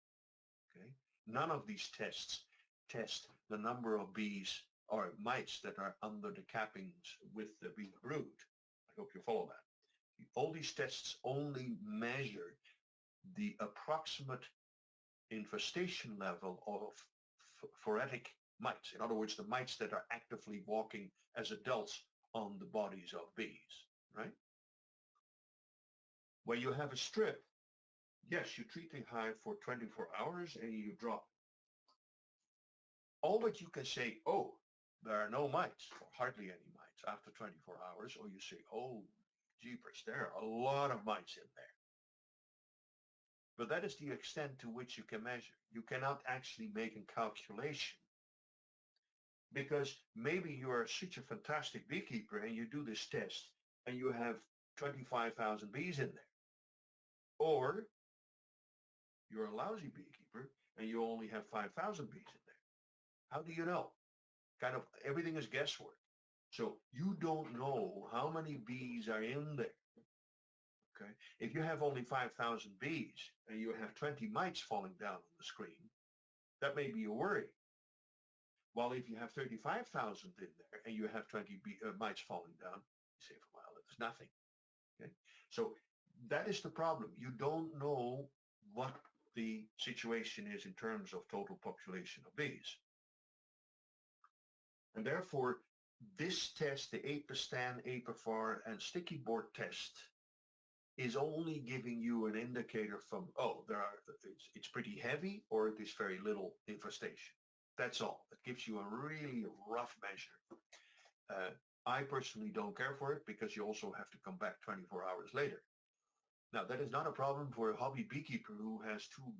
Okay? None of these tests test the number of bees or mites that are under the cappings with the bee brood. I hope you follow that. All these tests only measure the approximate infestation level of phoretic mites. In other words, the mites that are actively walking as adults on the bodies of bees, right? When you have a strip, yes, you treat the hive for 24 hours and you drop it. All that you can say, oh, there are no mites, or hardly any mites after 24 hours, or you say, oh, jeepers, there are a lot of mites in there. But that is the extent to which you can measure. You cannot actually make a calculation, because maybe you are such a fantastic beekeeper and you do this test and you have 25,000 bees in there. Or you're a lousy beekeeper and you only have 5,000 bees in there. How do you know? Kind of everything is guesswork. So you don't know how many bees are in there. Okay. If you have only 5,000 bees and you have 20 mites falling down on the screen, that may be a worry. While if you have 35,000 in there and you have 20 mites falling down, you say, well, it's nothing. Okay. So that is the problem. You don't know what the situation is in terms of total population of bees. And therefore, this test, the APA-STAN, APA-VAR, and sticky board test, is only giving you an indicator from, oh, it's pretty heavy or it is very little infestation. That's all. It gives you a really rough measure. I personally don't care for it because you also have to come back 24 hours later. Now, that is not a problem for a hobby beekeeper who has two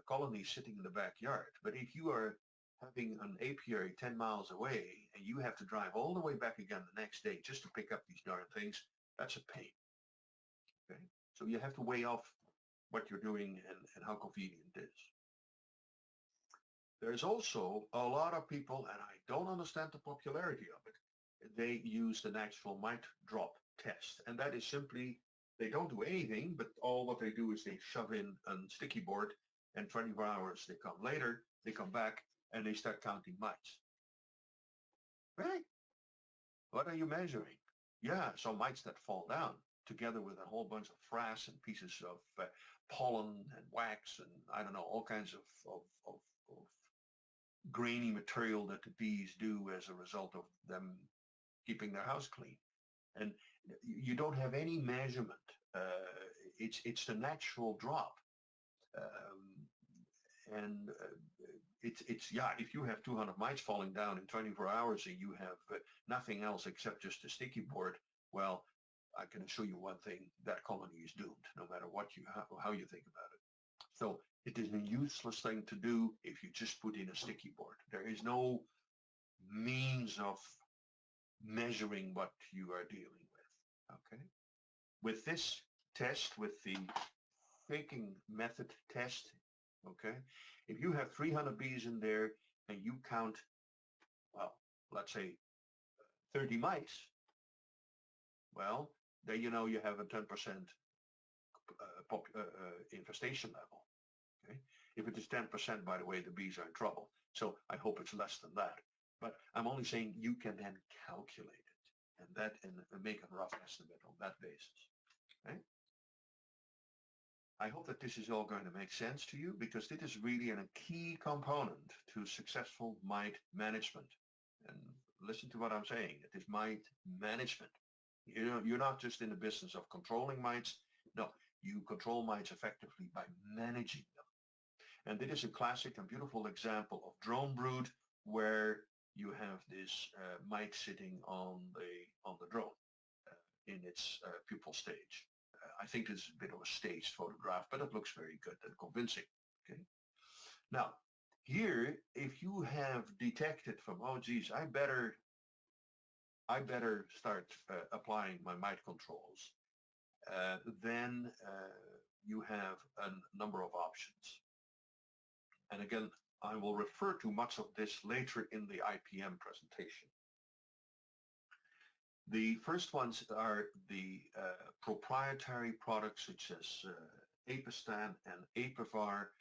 colonies sitting in the backyard. But if you are having an apiary 10 miles away and you have to drive all the way back again the next day just to pick up these darn things, that's a pain. Okay? So you have to weigh off what you're doing and how convenient it is. There's also a lot of people, and I don't understand the popularity of it, they use the natural mite drop test. And that is simply, they don't do anything, but all what they do is they shove in a sticky board, and 24 hours they come later, they come back, and they start counting mites. Right? What are you measuring? Yeah, some mites that fall down, together with a whole bunch of frass and pieces of pollen and wax and I don't know, all kinds of grainy material that the bees do as a result of them keeping their house clean. And you don't have any measurement. It's the natural drop. It's if you have 200 mites falling down in 24 hours and you have nothing else except just a sticky board, well, I can assure you one thing, that colony is doomed, no matter how you think about it. So it is a useless thing to do if you just put in a sticky board. There is no means of measuring what you are dealing with, okay? With this test, with the faking method test, okay, if you have 300 bees in there and you count, well, let's say 30 mites, well, then you know you have a 10% infestation level. Okay? If it is 10%, by the way, the bees are in trouble. So I hope it's less than that. But I'm only saying you can then calculate it and make a rough estimate on that basis. Okay? I hope that this is all going to make sense to you, because this is really a key component to successful mite management. And listen to what I'm saying. It is mite management. You're not just in the business of controlling mites. No, you control mites effectively by managing them. And this is a classic and beautiful example of drone brood, where you have this mite sitting on the drone in its pupal stage. I think this is a bit of a staged photograph, but it looks very good and convincing. Okay. Now, here, if you have detected from, oh geez, I better start applying my mite controls, then you have a number of options. And again, I will refer to much of this later in the IPM presentation. The first ones are the proprietary products such as APA-STAN and APA-VAR.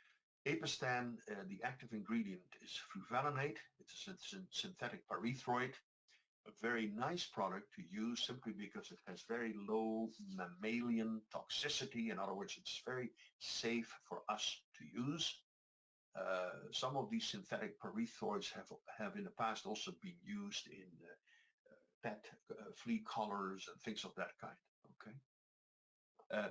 APA-STAN, the active ingredient is fluvalinate. It's a synthetic pyrethroid. a very nice product to use simply because it has very low mammalian toxicity. In other words, it's very safe for us to use. Some of these synthetic pyrethroids have in the past also been used in pet flea collars and things of that kind. Okay.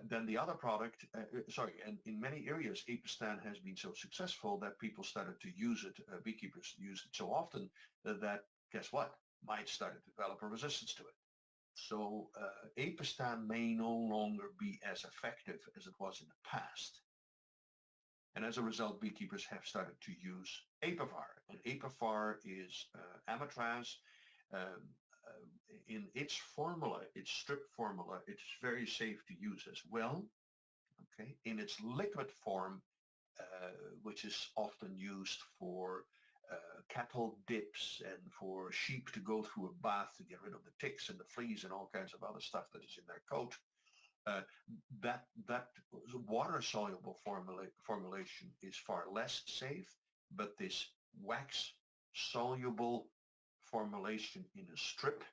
Then the other product, and in many areas, Apistan has been so successful that people started to use it, beekeepers used it so often that, guess what? Mites started to develop a resistance to it. So Apistan may no longer be as effective as it was in the past. And as a result, beekeepers have started to use Apivar. And Apivar is Amatraz. In its formula, its strip formula, it's very safe to use as well. Okay. In its liquid form, which is often used for cattle dips and for sheep to go through a bath to get rid of the ticks and the fleas and all kinds of other stuff that is in their coat. That water-soluble formulation is far less safe, but this wax-soluble formulation in a strip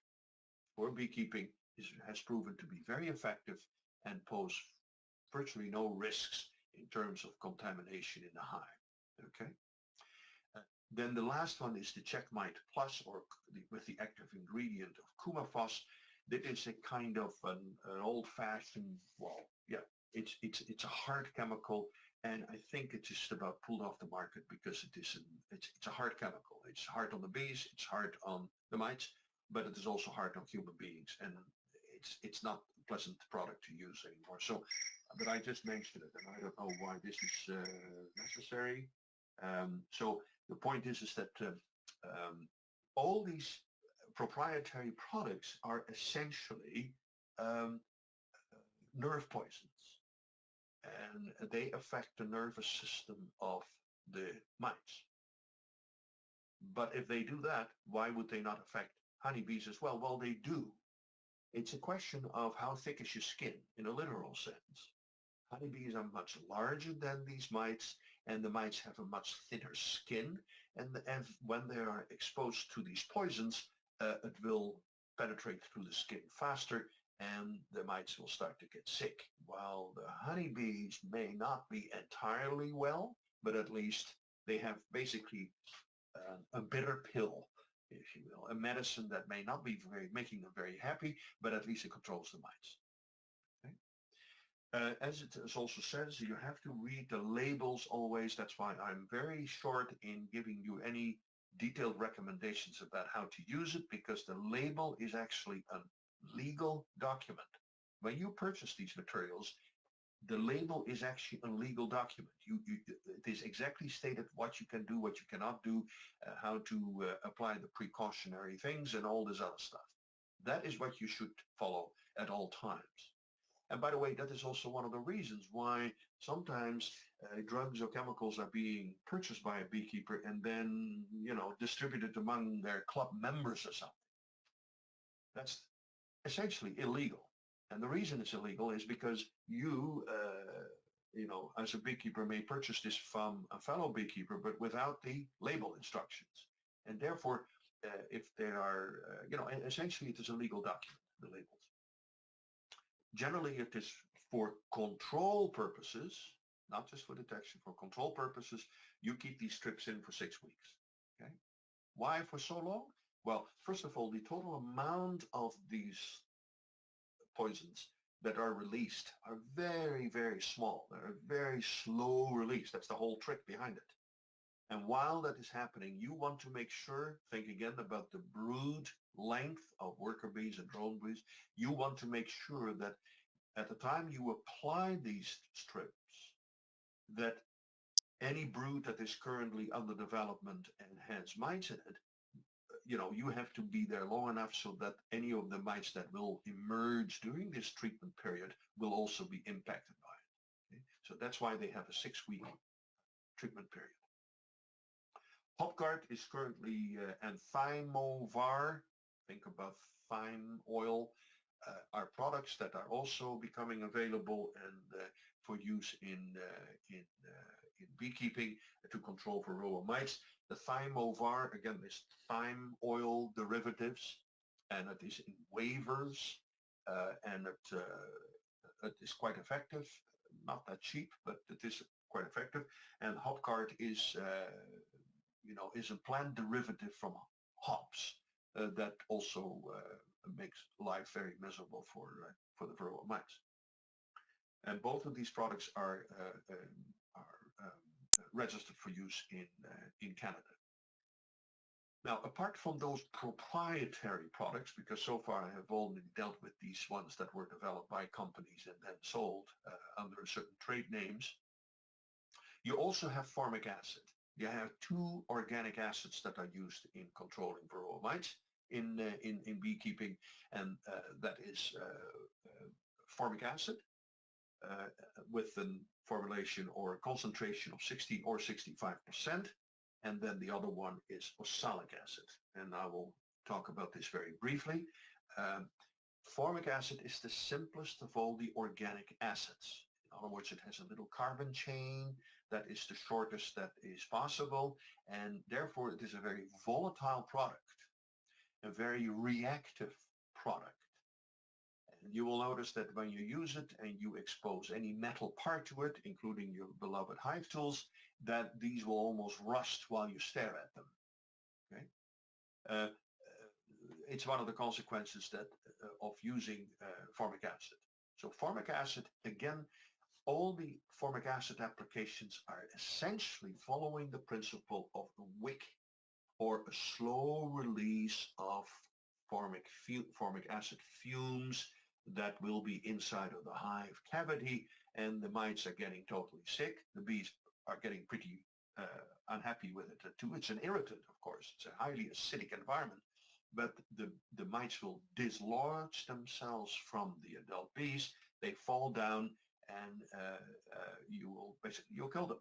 for beekeeping has proven to be very effective and pose virtually no risks in terms of contamination in the hive. Okay. Then the last one is the Checkmite Plus, or with the active ingredient of Kumafos. That is a kind of an old-fashioned, well, yeah, it's a hard chemical, and I think it's just about pulled off the market because it's a hard chemical. It's hard on the bees, it's hard on the mites, but it is also hard on human beings, and it's not a pleasant product to use anymore. So, but I just mentioned it, and I don't know why this is necessary. So the point is that all these proprietary products are essentially nerve poisons, and they affect the nervous system of the mites. But if they do that, why would they not affect honeybees as well? Well, they do. It's a question of how thick is your skin in a literal sense. Honeybees are much larger than these mites, and the mites have a much thinner skin, and when they are exposed to these poisons, it will penetrate through the skin faster, and the mites will start to get sick. While the honeybees may not be entirely well, but at least they have basically a bitter pill, if you will, a medicine that may not be making them very happy, but at least it controls the mites. As it also says, you have to read the labels always. That's why I'm very short in giving you any detailed recommendations about how to use it, because the label is actually a legal document. When you purchase these materials, the label is actually a legal document. It is exactly stated what you can do, what you cannot do, how to apply the precautionary things and all this other stuff. That is what you should follow at all times. And by the way, that is also one of the reasons why sometimes drugs or chemicals are being purchased by a beekeeper and then, distributed among their club members or something. That's essentially illegal. And the reason it's illegal is because you, as a beekeeper may purchase this from a fellow beekeeper, but without the label instructions. And therefore, if there are, essentially it is a legal document, the labels. Generally, it is for control purposes, not just for detection, for control purposes, you keep these strips in for 6 weeks. Okay. Why for so long? Well, first of all, the total amount of these poisons that are released are very, very small. They're a very slow release. That's the whole trick behind it. And while that is happening, you want to make sure, think again about the brood length of worker bees and drone bees. You want to make sure that at the time you apply these strips, that any brood that is currently under development and has mites in it, you have to be there long enough so that any of the mites that will emerge during this treatment period will also be impacted by it. Okay? So that's why they have a 6-week treatment period. Hopguard is currently Enthymovar, think about thyme oil, are products that are also becoming available and for use in beekeeping to control Varroa mites. The Thymovar, again, is thyme oil derivatives. and it is in waivers, and it is quite effective. Not that cheap, but it is quite effective. And Hopcard is, is a plant derivative from hops that also makes life very miserable for the Varroa mites. And both of these products are registered for use in Canada. Now, apart from those proprietary products, because so far I have only dealt with these ones that were developed by companies and then sold under certain trade names, you also have formic acid. You have two organic acids that are used in controlling Varroa mites in beekeeping, and that is formic acid with a formulation or a concentration of 60 or 65%. And then the other one is oxalic acid. And I will talk about this very briefly. Formic acid is the simplest of all the organic acids. In other words, it has a little carbon chain that is the shortest that is possible, and therefore it is a very volatile product, a very reactive product. And you will notice that when you use it and you expose any metal part to it, including your beloved hive tools, that these will almost rust while you stare at them. Okay? It's one of the consequences of using formic acid. So formic acid, again, all the formic acid applications are essentially following the principle of a wick or a slow release of formic acid fumes that will be inside of the hive cavity, and the mites are getting totally sick. The bees are getting pretty unhappy with it too. It's an irritant, of course. It's a highly acidic environment, but the mites will dislodge themselves from the adult bees. They fall down, and you'll kill them.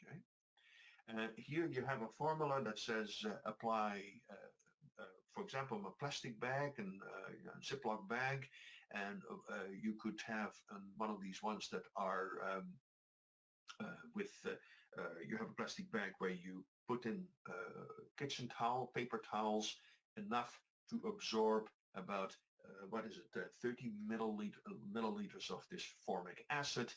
Okay. Here you have a formula that says apply, for example, a plastic bag and a Ziploc bag, and you could have one of these ones that are you have a plastic bag where you put in kitchen towel, paper towels, enough to absorb about 30 milliliters of this formic acid,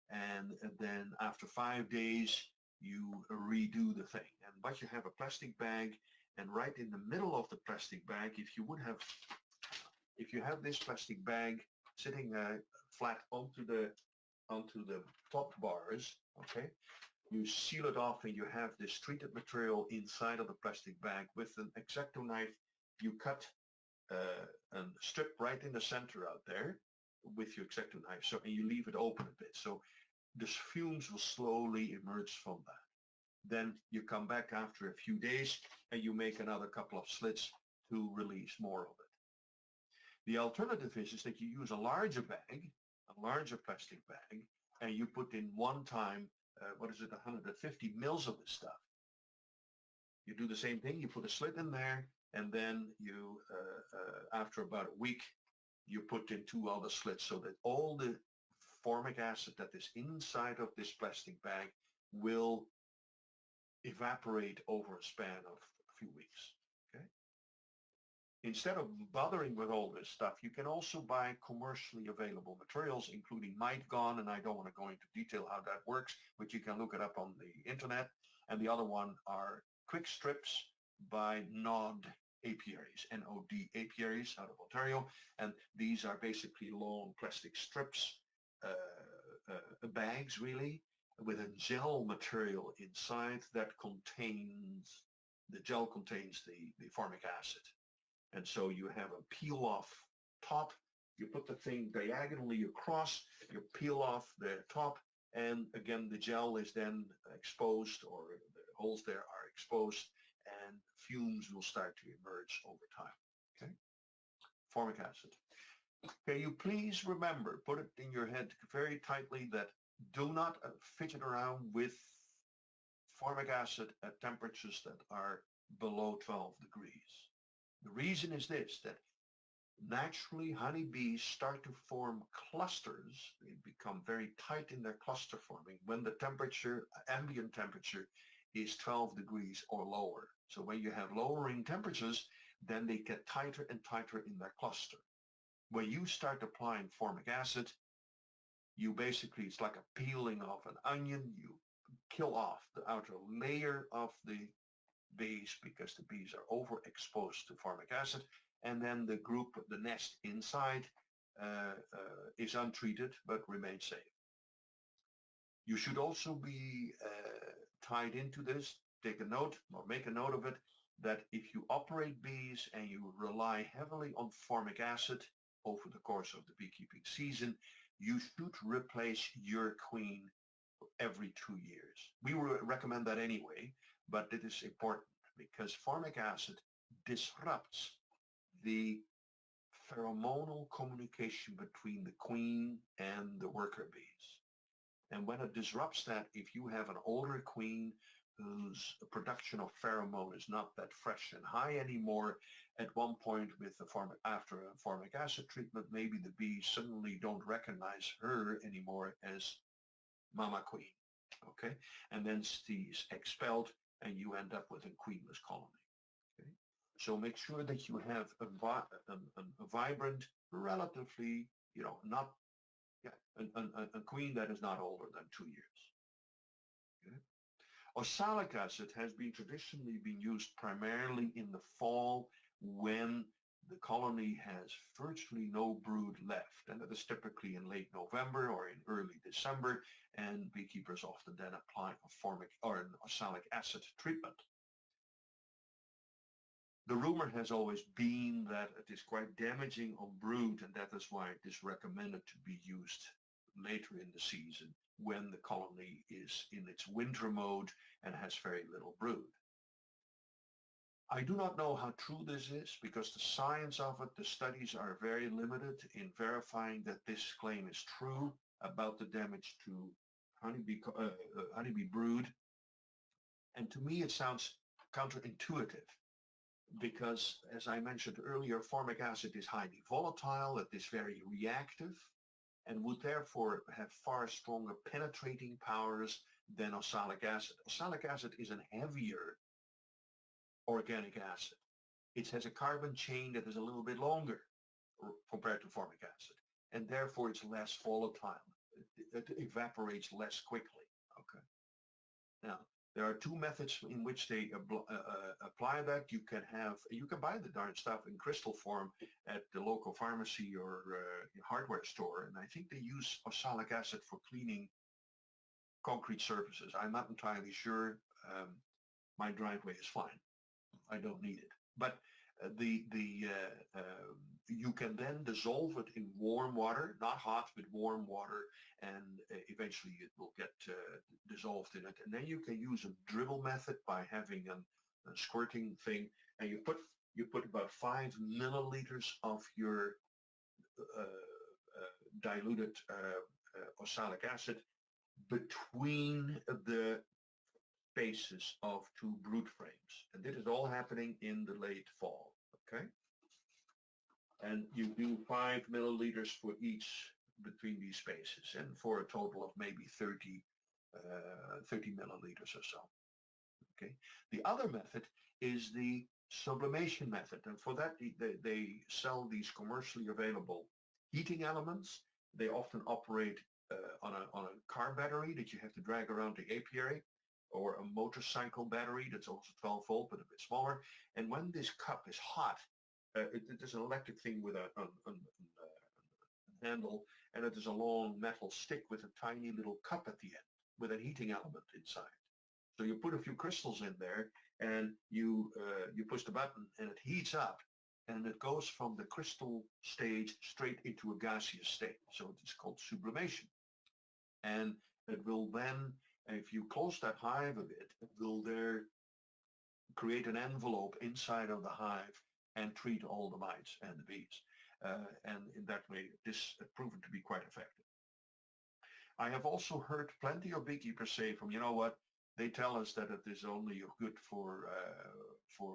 and then after 5 days you redo the thing. But you have a plastic bag, and right in the middle of the plastic bag, if you have this plastic bag sitting flat onto the top bars, okay, you seal it off, and you have this treated material inside of the plastic bag. With an X-Acto knife, you cut a strip right in the center out there with your X-Acto knife, and you leave it open a bit, so the fumes will slowly emerge from that. Then you come back after a few days and you make another couple of slits to release more of it. The alternative is that you use a larger bag, a larger plastic bag, and you put in one time, 150 mils of this stuff. You do the same thing, you put a slit in there, and then you, after about a week, you put in 2 other slits, so that all the formic acid that is inside of this plastic bag will evaporate over a span of a few weeks. Okay? Instead of bothering with all this stuff, you can also buy commercially available materials, including Mite Gone, and I don't want to go into detail how that works, but you can look it up on the internet. And the other one are quick strips by Nod Apiaries, N-O-D Apiaries out of Ontario, and these are basically long plastic strips, bags really, with a gel material inside that contains, the gel contains the formic acid. And so you have a peel off top, you put the thing diagonally across, you peel off the top, and again the gel is then exposed, or the holes there are exposed, and fumes will start to emerge over time. Okay? Formic acid. Can you please remember, put it in your head very tightly, that do not fidget around with formic acid at temperatures that are below 12 degrees. The reason is this, that naturally honeybees start to form clusters. They become very tight in their cluster forming when the temperature, ambient temperature, is 12 degrees or lower. So when you have lowering temperatures, then they get tighter and tighter in their cluster. When you start applying formic acid, you basically, it's like a peeling of an onion. You kill off the outer layer of the bees because the bees are overexposed to formic acid, and then the group, the nest inside, is untreated but remains safe. You should also be tied into this, take a note or make a note of it, that if you operate bees and you rely heavily on formic acid over the course of the beekeeping season, you should replace your queen every 2 years. We would recommend that anyway, but it is important because formic acid disrupts the pheromonal communication between the queen and the worker bees. And when it disrupts that, if you have an older queen whose production of pheromone is not that fresh and high anymore, at one point with the after a formic acid treatment, maybe the bees suddenly don't recognize her anymore as mama queen, okay? And then she's expelled and you end up with a queenless colony. Okay? So make sure that you have a vibrant, relatively, not a queen that is not older than 2 years. Okay? Oxalic acid has been traditionally used primarily in the fall when the colony has virtually no brood left, and that is typically in late November or in early December, and beekeepers often then apply a formic or an oxalic acid treatment. The rumor has always been that it is quite damaging on brood, and that is why it is recommended to be used later in the season when the colony is in its winter mode and has very little brood. I do not know how true this is because the science of it, the studies are very limited in verifying that this claim is true about the damage to honeybee brood. And to me, it sounds counterintuitive because, as I mentioned earlier, formic acid is highly volatile, it is very reactive, and would therefore have far stronger penetrating powers than oxalic acid. Oxalic acid is a heavier organic acid. It has a carbon chain that is a little bit longer compared to formic acid, and therefore it's less volatile. It evaporates less quickly. Okay. Now, there are two methods in which they apply that. You can buy the darn stuff in crystal form at the local pharmacy or hardware store, and I think they use oxalic acid for cleaning concrete surfaces. I'm not entirely sure. My driveway is fine. I don't need it. But you can then dissolve it in warm water, not hot, but warm water, and eventually it will get dissolved in it. And then you can use a dribble method by having a squirting thing, and you put about 5 milliliters of your diluted oxalic acid between the bases of 2 brood frames. And this is all happening in the late fall, okay? And you do 5 milliliters for each between these spaces, and for a total of maybe 30 milliliters or so, okay? The other method is the sublimation method, and for that they sell these commercially available heating elements. They often operate on a car battery that you have to drag around the apiary, or a motorcycle battery that's also 12 volt but a bit smaller. And when this cup is hot, it is an electric thing with a handle, and it is a long metal stick with a tiny little cup at the end with a heating element inside. So you put a few crystals in there, and you push the button, and it heats up, and it goes from the crystal stage straight into a gaseous state. So it is called sublimation. And it will then, if you close that hive a bit, it will there create an envelope inside of the hive and treat all the mites and the bees. And in that way, this has proven to be quite effective. I have also heard plenty of beekeepers say from, they tell us that it is only good for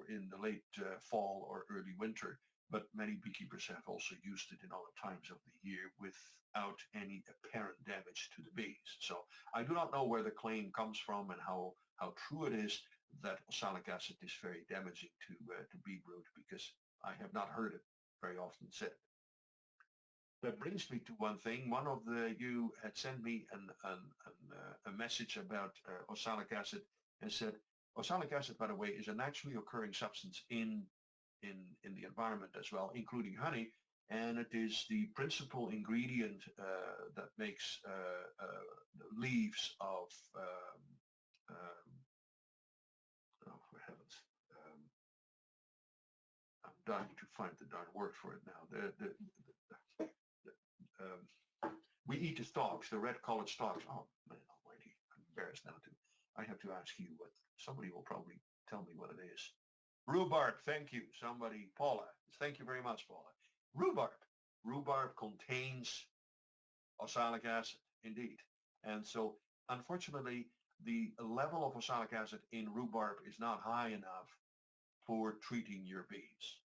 in the late fall or early winter, but many beekeepers have also used it in other times of the year without any apparent damage to the bees. So I do not know where the claim comes from and how true it is, that oxalic acid is very damaging to bee brood, because I have not heard it very often said. That brings me to one thing. One of you had sent me a message about oxalic acid and said, oxalic acid, by the way, is a naturally occurring substance in the environment as well, including honey, and it is the principal ingredient that makes the leaves of, oh, for heavens, I'm dying to find the darn word for it now. We eat the stalks, the red colored stalks. Oh man almighty, I'm embarrassed now too. I have to ask you what, somebody will probably tell me what it is. Rhubarb, thank you. Somebody, Paula, thank you very much, Paula. Rhubarb. Rhubarb contains oxalic acid, indeed. And so, unfortunately, the level of oxalic acid in rhubarb is not high enough for treating your bees.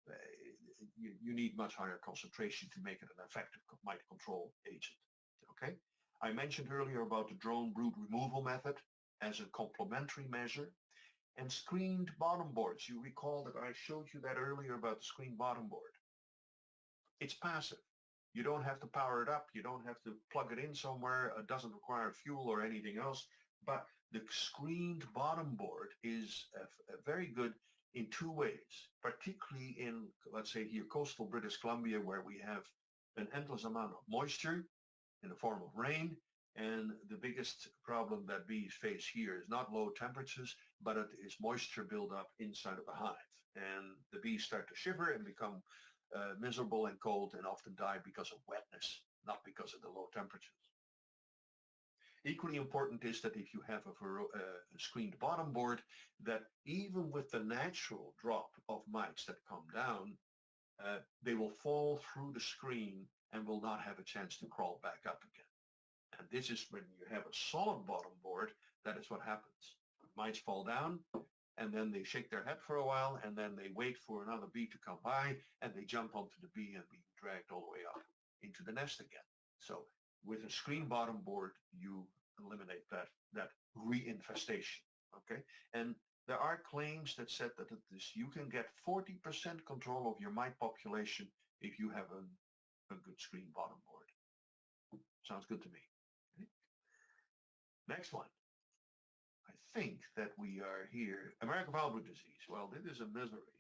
You need much higher concentration to make it an effective mite control agent. Okay. I mentioned earlier about the drone brood removal method as a complementary measure, and screened bottom boards. You recall that I showed you that earlier about the screened bottom board. It's passive. You don't have to power it up. You don't have to plug it in somewhere. It doesn't require fuel or anything else. But the screened bottom board is very good in two ways, particularly in, let's say here, coastal British Columbia, where we have an endless amount of moisture in the form of rain. And the biggest problem that bees face here is not low temperatures, but it is moisture buildup inside of the hive. And the bees start to shiver and become miserable and cold, and often die because of wetness, not because of the low temperatures. Equally important is that if you have a screened bottom board, that even with the natural drop of mites that come down, they will fall through the screen and will not have a chance to crawl back up again. And this is when you have a solid bottom board, that is what happens. Mites fall down, and then they shake their head for a while, and then they wait for another bee to come by, and they jump onto the bee and be dragged all the way up into the nest again. So with a screen bottom board, you eliminate that reinfestation. Okay, and there are claims that said that you can get 40% control of your mite population if you have a good screen bottom board. Sounds good to me. Okay. Next one. I think that we are here. American foul brood disease. Well, this is a misery.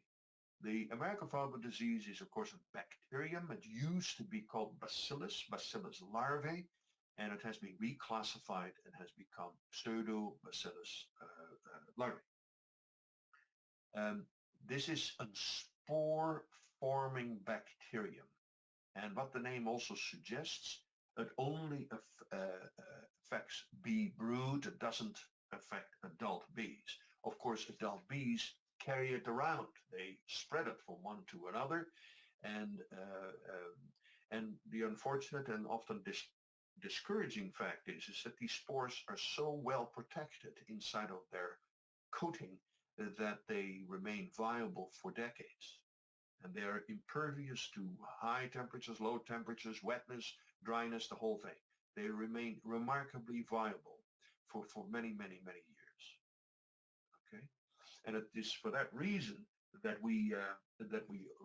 The American foul brood disease is, of course, a bacterium. It used to be called bacillus larvae, and it has been reclassified and has become pseudobacillus larvae. This is a spore-forming bacterium, and what the name also suggests, it only affects bee brood. It doesn't affect adult bees. Of course, adult bees carry it around. They spread it from one to another, and the unfortunate and often discouraging fact is that these spores are so well protected inside of their coating that they remain viable for decades. And they are impervious to high temperatures, low temperatures, wetness, dryness, the whole thing. They remain remarkably viable for many, many, many years. Okay, and it is for that reason that we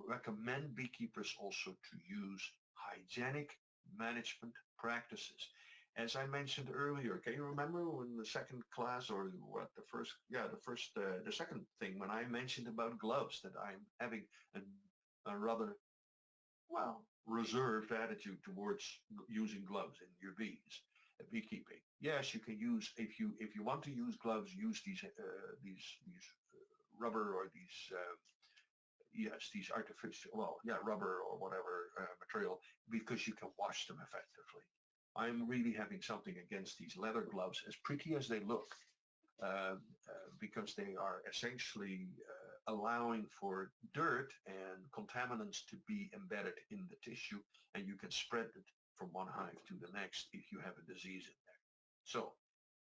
recommend beekeepers also to use hygienic management practices. As I mentioned earlier, can you remember in the second class, or what, the second thing, when I mentioned about gloves, that I'm having a rather, well, reserved attitude towards using gloves in your beekeeping. Yes, you can use, if you want to use gloves, use these rubber, or these artificial, well, yeah, rubber or whatever material, because you can wash them effectively. I'm really having something against these leather gloves, as pretty as they look, because they are essentially allowing for dirt and contaminants to be embedded in the tissue, and you can spread it from one hive to the next if you have a disease in there. So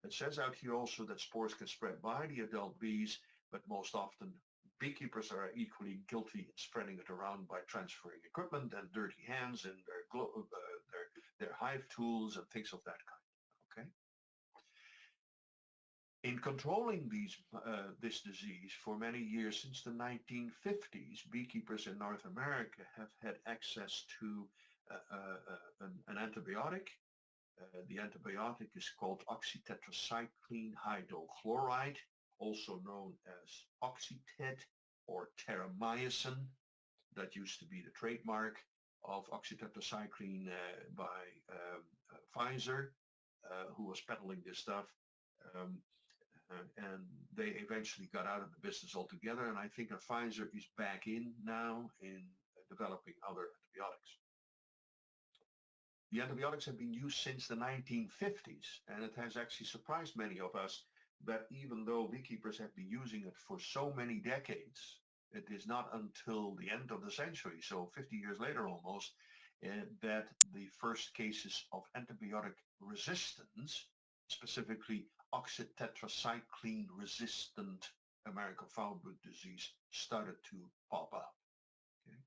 it says out here also that spores can spread by the adult bees, but most often beekeepers are equally guilty in spreading it around by transferring equipment and dirty hands and their hive tools and things of that kind. Okay. In controlling this disease for many years, since the 1950s, beekeepers in North America have had access to an antibiotic. The antibiotic is called oxytetracycline hydrochloride, also known as Oxyted or terramycin. That used to be the trademark of oxytetracycline by Pfizer, who was peddling this stuff. Um, and they eventually got out of the business altogether. And I think that Pfizer is back in now in developing other antibiotics. The antibiotics have been used since the 1950s, and it has actually surprised many of us that even though beekeepers have been using it for so many decades, it is not until the end of the century, so 50 years later almost, that the first cases of antibiotic resistance, specifically oxytetracycline resistant American foulbrood disease, started to pop up. Okay?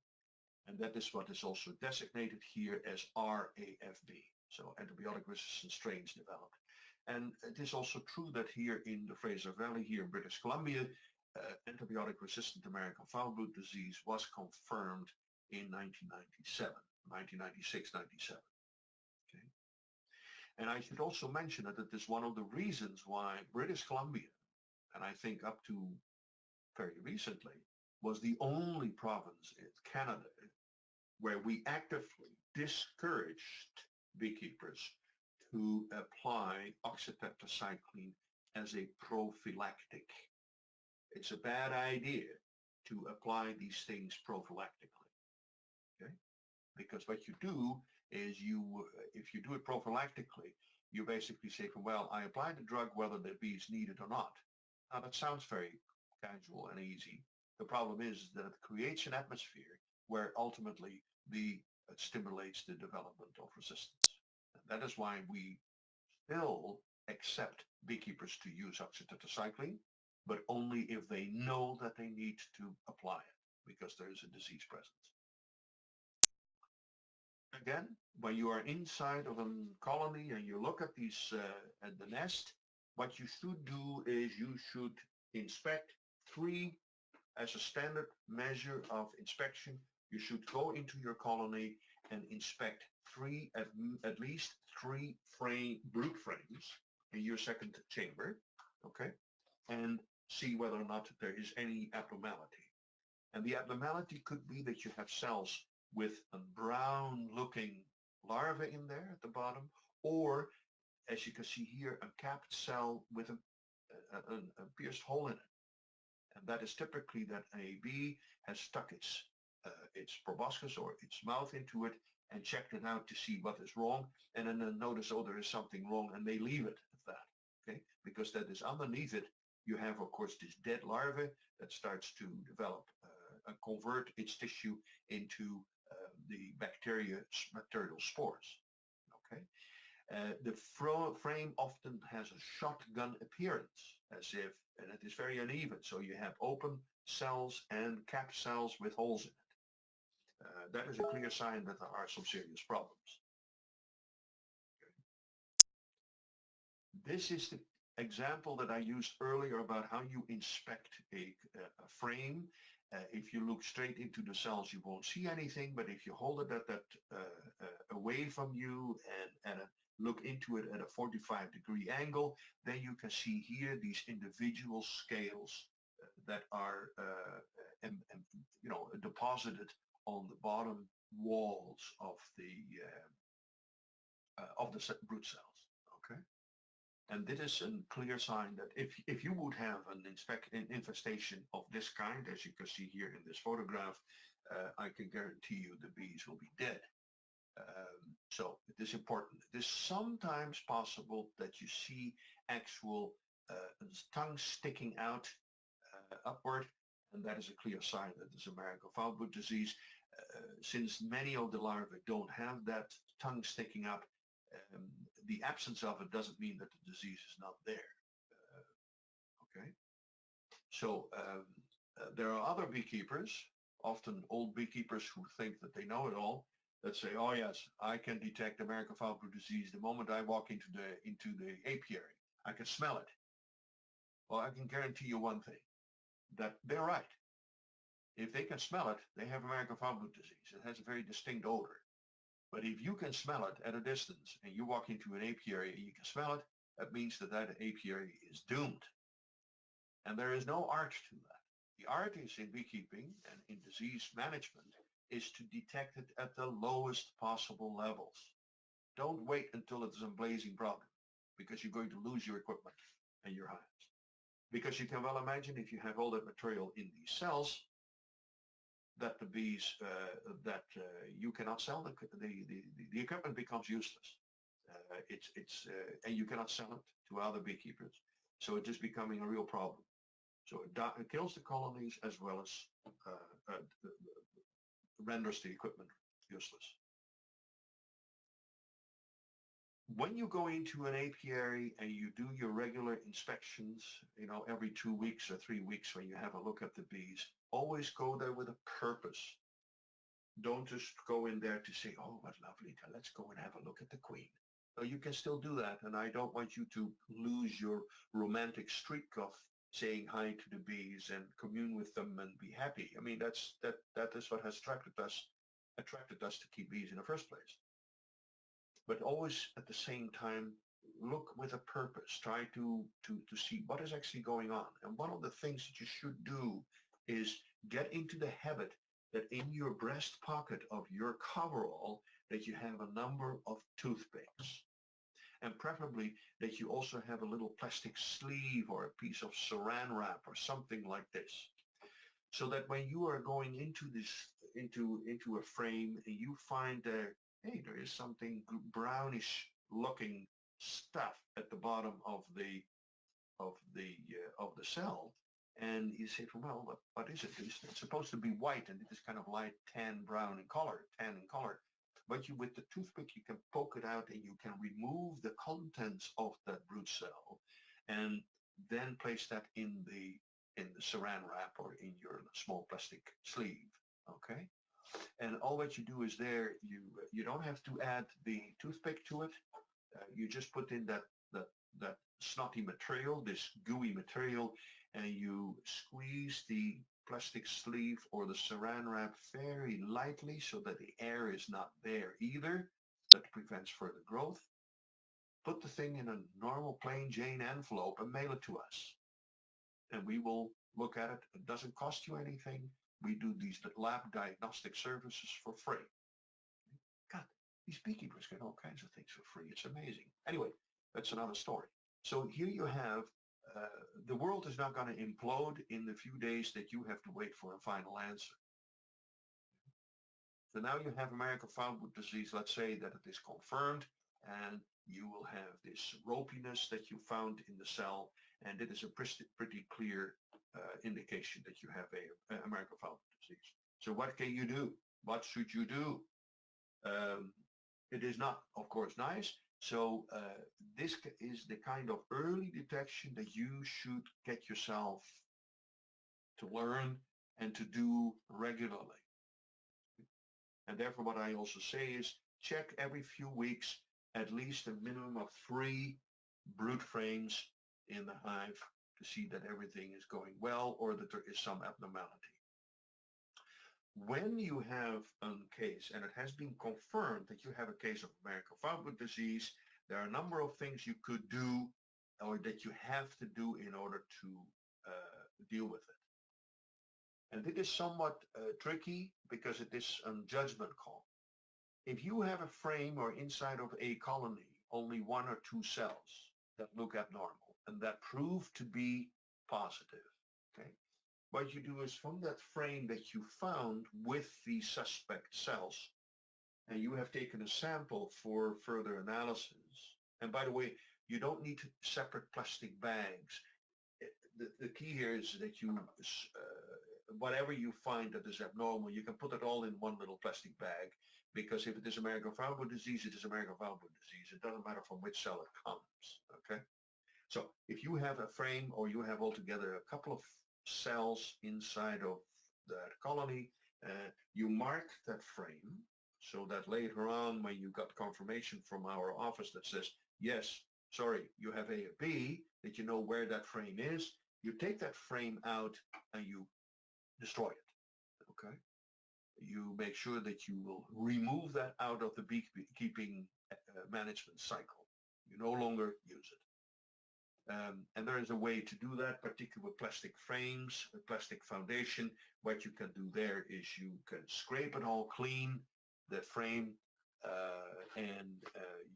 And that is what is also designated here as RAFB, so antibiotic resistant strains developed. And it is also true that here in the Fraser Valley, here in British Columbia, antibiotic resistant American foulbrood disease was confirmed in 1997, 1996, 97. Okay? And I should also mention that it is one of the reasons why British Columbia, and I think up to very recently, was the only province in Canada where we actively discouraged beekeepers to apply oxytetracycline as a prophylactic. It's a bad idea to apply these things prophylactically, okay? Because what you do is if you do it prophylactically, you basically say, well, I apply the drug whether the bees need it or not. Now that sounds very casual and easy. The problem is that it creates an atmosphere where ultimately it stimulates the development of resistance. And that is why we still accept beekeepers to use oxytetracycline, but only if they know that they need to apply it because there is a disease present. Again, when you are inside of a colony and you look at at the nest, what you should do is you should inspect 3 as a standard measure of inspection. You should go into your colony and inspect at least 3 brood frames in your second chamber, okay, and see whether or not there is any abnormality. And the abnormality could be that you have cells with a brown looking larva in there at the bottom, or as you can see here, a capped cell with a pierced hole in it. And that is typically that a bee has stuck its proboscis or its mouth into it and checked it out to see what is wrong, and then notice, oh, there is something wrong, and they leave it at that, okay? Because that is underneath it, you have, of course, this dead larva that starts to develop and convert its tissue into the bacterial spores, okay? The frame often has a shotgun appearance, as if, and it is very uneven. So you have open cells and capped cells with holes in it. That is a clear sign that there are some serious problems. Okay. This is the example that I used earlier about how you inspect a frame. If you look straight into the cells, you won't see anything, but if you hold it away from you and look into it at a 45-degree angle, then you can see here these individual scales that are deposited on the bottom walls of the brood cells. Okay. And this is a clear sign that if you would have an infestation of this kind, as you can see here in this photograph, I can guarantee you the bees will be dead. So it is important. It is sometimes possible that you see actual tongue sticking out upward, and that is a clear sign that this American foulbrood disease. Since many of the larvae don't have that tongue sticking up, the absence of it doesn't mean that the disease is not there. Okay. So there are other beekeepers, often old beekeepers who think that they know it all, that say, oh yes, I can detect American foulbrood disease the moment I walk into the apiary. I can smell it. Well, I can guarantee you one thing, that they're right. If they can smell it, they have American foulbrood disease. It has a very distinct odor. But if you can smell it at a distance and you walk into an apiary and you can smell it, that means that that apiary is doomed. And there is no art to that. The art is in beekeeping and in disease management is to detect it at the lowest possible levels. Don't wait until it's a blazing problem, because you're going to lose your equipment and your hives. Because you can well imagine, if you have all that material in these cells, that the bees, you cannot sell the equipment becomes useless. And you cannot sell it to other beekeepers. So it is becoming a real problem. So it kills the colonies as well as renders the equipment useless. When you go into an apiary and you do your regular inspections, every 2 weeks or 3 weeks when you have a look at the bees, always go there with a purpose. Don't just go in there to say, oh, what lovely, let's go and have a look at the queen. No, you can still do that, and I don't want you to lose your romantic streak of saying hi to the bees and commune with them and be happy. I mean, that is what has attracted us to keep bees in the first place. But always at the same time, look with a purpose. Try to see what is actually going on. And one of the things that you should do is get into the habit that in your breast pocket of your coverall that you have a number of toothpicks. And preferably that you also have a little plastic sleeve or a piece of saran wrap or something like this. So that when you are going into a frame and you find there is something brownish looking stuff at the bottom of the cell, and you say, well, what is it? It's supposed to be white, and it is kind of light tan in color. But with the toothpick, you can poke it out and you can remove the contents of that brood cell, and then place that in the saran wrap or in your small plastic sleeve. Okay. And all what you do is you don't have to add the toothpick to it. You just put in that snotty material, this gooey material, and you squeeze the plastic sleeve or the saran wrap very lightly so that the air is not there either. That prevents further growth. Put the thing in a normal plain Jane envelope and mail it to us. And we will look at it. It doesn't cost you anything. We do these lab diagnostic services for free. God, these beekeepers get all kinds of things for free. It's amazing. Anyway, that's another story. So here you have, the world is not going to implode in the few days that you have to wait for a final answer. So now you have American foulbrood disease. Let's say that it is confirmed, and you will have this ropiness that you found in the cell, and it is a pretty clear indication that you have a American foulbrood disease. So what can you do? What should you do? It is not, of course, nice. So this is the kind of early detection that you should get yourself to learn and to do regularly. And therefore, what I also say is check every few weeks at least a minimum of 3 brood frames in the hive to see that everything is going well or that there is some abnormality. When you have a case and it has been confirmed that you have a case of American foulbrood disease, there are a number of things you could do or that you have to do in order to deal with it. And it is somewhat tricky because it is a judgment call. If you have a frame or inside of a colony only 1 or 2 cells that look abnormal and that prove to be positive, okay, what you do is from that frame that you found with the suspect cells, and you have taken a sample for further analysis. And by the way, you don't need separate plastic bags. The key here is that you, whatever you find that is abnormal, you can put it all in one little plastic bag, because if it is American foulbrood disease, it is American foulbrood disease. It doesn't matter from which cell it comes, okay? So if you have a frame or you have altogether a couple of cells inside of that colony, you mark that frame so that later on when you got confirmation from our office that says, yes, sorry, you have A or B, that you know where that frame is, You take that frame out and you destroy it, okay? You make sure that you will remove that out of the beekeeping management cycle. You no longer use it. And there is a way to do that, particularly with plastic frames, a plastic foundation. What you can do there is you can scrape it all clean, the frame, and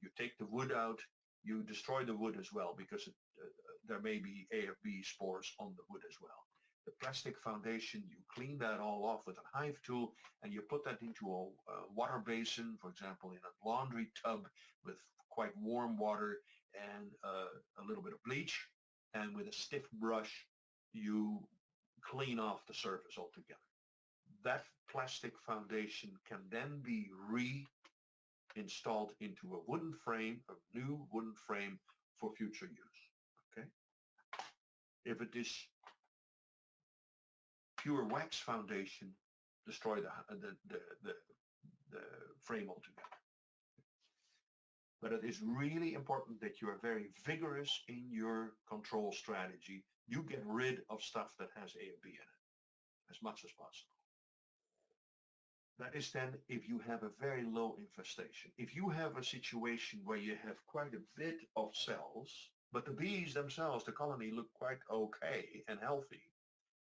you take the wood out. You destroy the wood as well because there may be AFB spores on the wood as well. The plastic foundation, you clean that all off with a hive tool and you put that into a water basin, for example, in a laundry tub with quite warm water and a little bit of bleach, and with a stiff brush you clean off the surface altogether. That plastic foundation can then be reinstalled into a wooden frame, a new wooden frame for future use. Okay. If it is pure wax foundation, destroy the frame altogether. But it is really important that you are very vigorous in your control strategy. You get rid of stuff that has AFB in it as much as possible. That is then if you have a very low infestation. If you have a situation where you have quite a bit of cells, but the bees themselves, the colony, look quite okay and healthy,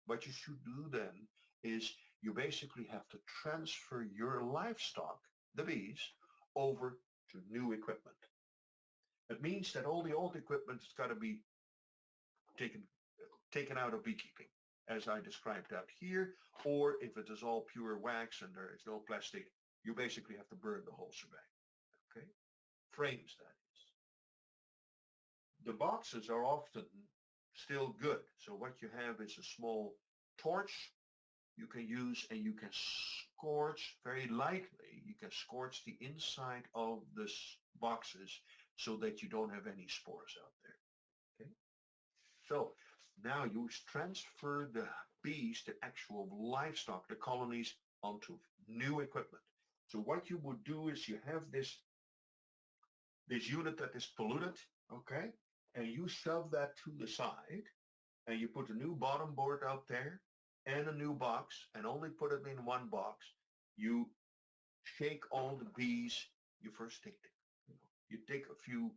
what you should do then is you basically have to transfer your livestock, the bees, over to new equipment. It means that all the old equipment has got to be taken out of beekeeping, as I described out here, or if it is all pure wax and there is no plastic, you basically have to burn the whole shebang. Okay? Frames, that is. The boxes are often still good. So what you have is a small torch you can use, and you can scorch very lightly. You can scorch the inside of the boxes so that you don't have any spores out there. Okay. So now you transfer the bees, the actual livestock, the colonies, onto new equipment. So what you would do is you have this unit that is polluted, okay, and you shove that to the side, and you put a new bottom board out there and a new box, and only put them in one box. You shake all the bees. You first take you take a few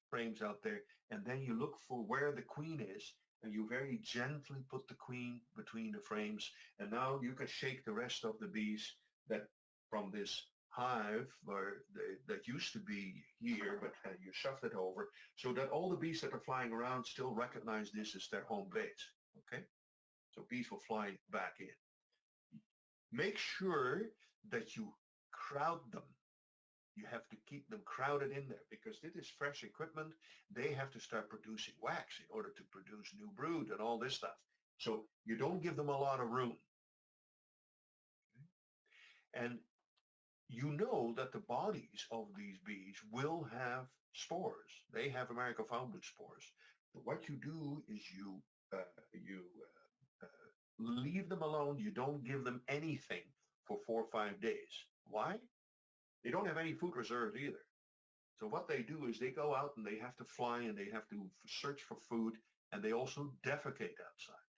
frames out there, and then you look for where the queen is, and you very gently put the queen between the frames, and now you can shake the rest of the bees that from this hive where that used to be here, but you shoved it over, so that all the bees that are flying around still recognize this as their home base. Okay, so bees will fly back in. Make sure that you crowd them. You have to keep them crowded in there because this is fresh equipment. They have to start producing wax in order to produce new brood and all this stuff. So you don't give them a lot of room. Okay? And you know that the bodies of these bees will have spores. They have American foulbrood spores. But what you do is you leave them alone. You don't give them anything for 4 or 5 days. Why? They don't have any food reserves either. So what they do is they go out and they have to fly and they have to search for food, and they also defecate outside.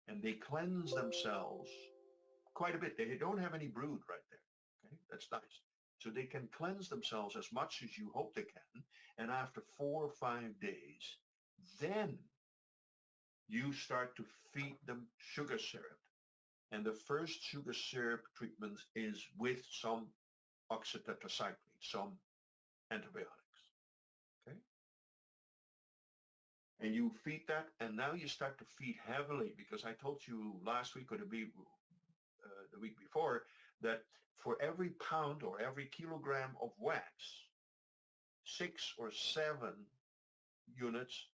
And they cleanse themselves quite a bit. They don't have any brood right there. Okay, that's nice. So they can cleanse themselves as much as you hope they can. And after 4 or 5 days, then you start to feed them sugar syrup. And the first sugar syrup treatment is with some oxytetracycline, some antibiotics. Okay? And you feed that, and now you start to feed heavily, because I told you last week or the week before that for every pound or every kilogram of wax, 6 or 7 units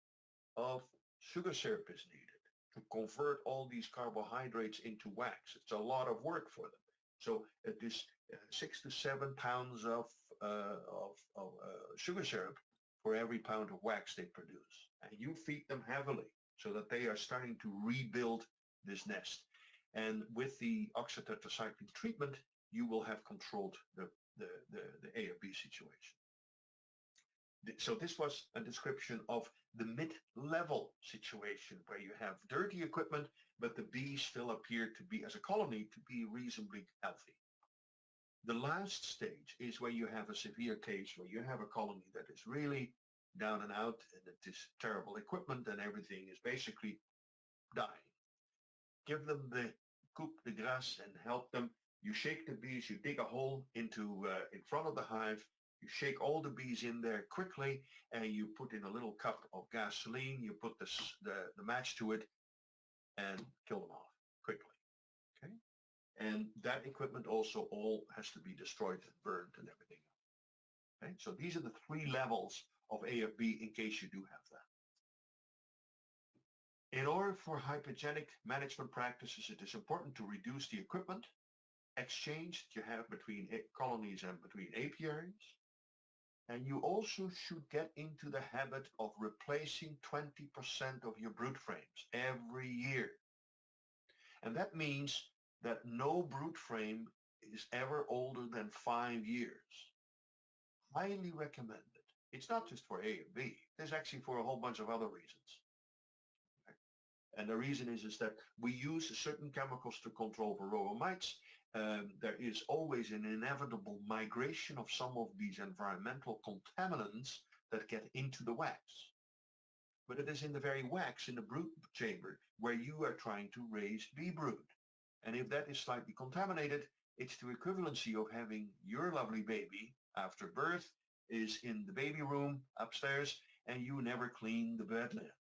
of sugar syrup is needed to convert all these carbohydrates into wax. It's a lot of work for them. So it is 6 to 7 pounds of sugar syrup for every pound of wax they produce. And you feed them heavily so that they are starting to rebuild this nest. And with the oxytetracycline treatment, you will have controlled the AFB situation. So this was a description of the mid-level situation where you have dirty equipment, but the bees still appear to be, as a colony, to be reasonably healthy. The last stage is where you have a severe case where you have a colony that is really down and out and it is terrible equipment and everything is basically dying. Give them the coup de grace and help them. You shake the bees, you dig a hole into in front of the hive, you shake all the bees in there quickly, and you put in a little cup of gasoline, you put the match to it, and kill them off quickly. Okay? And that equipment also all has to be destroyed and burned and everything. Okay? So these are the 3 levels of AFB in case you do have that. In order for hygienic management practices, it is important to reduce the equipment exchange that you have between colonies and between apiaries. And you also should get into the habit of replacing 20% of your brood frames every year. And that means that no brood frame is ever older than 5 years. Highly recommended. It's not just for A and B. There's actually for a whole bunch of other reasons. And the reason is that we use certain chemicals to control Varroa mites. There is always an inevitable migration of some of these environmental contaminants that get into the wax. But it is in the very wax in the brood chamber where you are trying to raise bee brood. And if that is slightly contaminated, it's the equivalency of having your lovely baby after birth is in the baby room upstairs and you never clean the bed linen.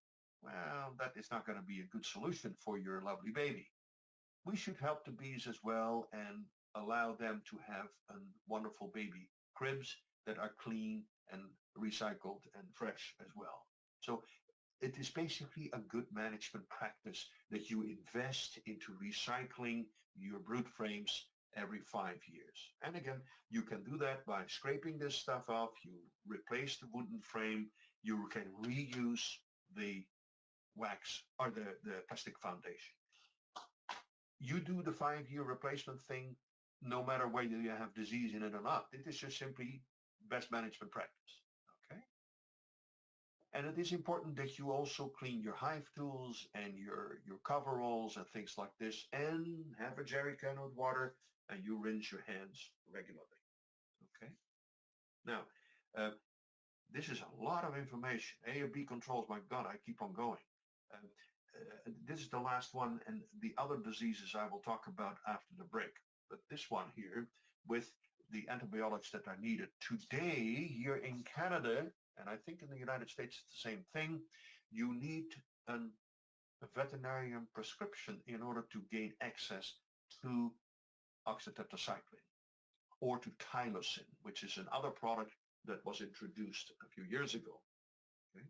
Well, that is not going to be a good solution for your lovely baby. We should help the bees as well and allow them to have wonderful baby cribs that are clean and recycled and fresh as well. So it is basically a good management practice that you invest into recycling your brood frames every 5 years. And again, you can do that by scraping this stuff off, you replace the wooden frame, you can reuse the wax or the plastic foundation. You do the 5-year replacement thing no matter whether you have disease in it or not. It is just simply best management practice. Okay? And it is important that you also clean your hive tools and your coveralls and things like this and have a jerry can with water and you rinse your hands regularly. Okay? Now, this is a lot of information. A or B controls, my God, I keep on going. This is the last one, and the other diseases I will talk about after the break. But this one here, with the antibiotics that are needed today here in Canada, and I think in the United States it's the same thing, you need a veterinarian prescription in order to gain access to oxytetracycline or to tylosin, which is another product that was introduced a few years ago. Okay?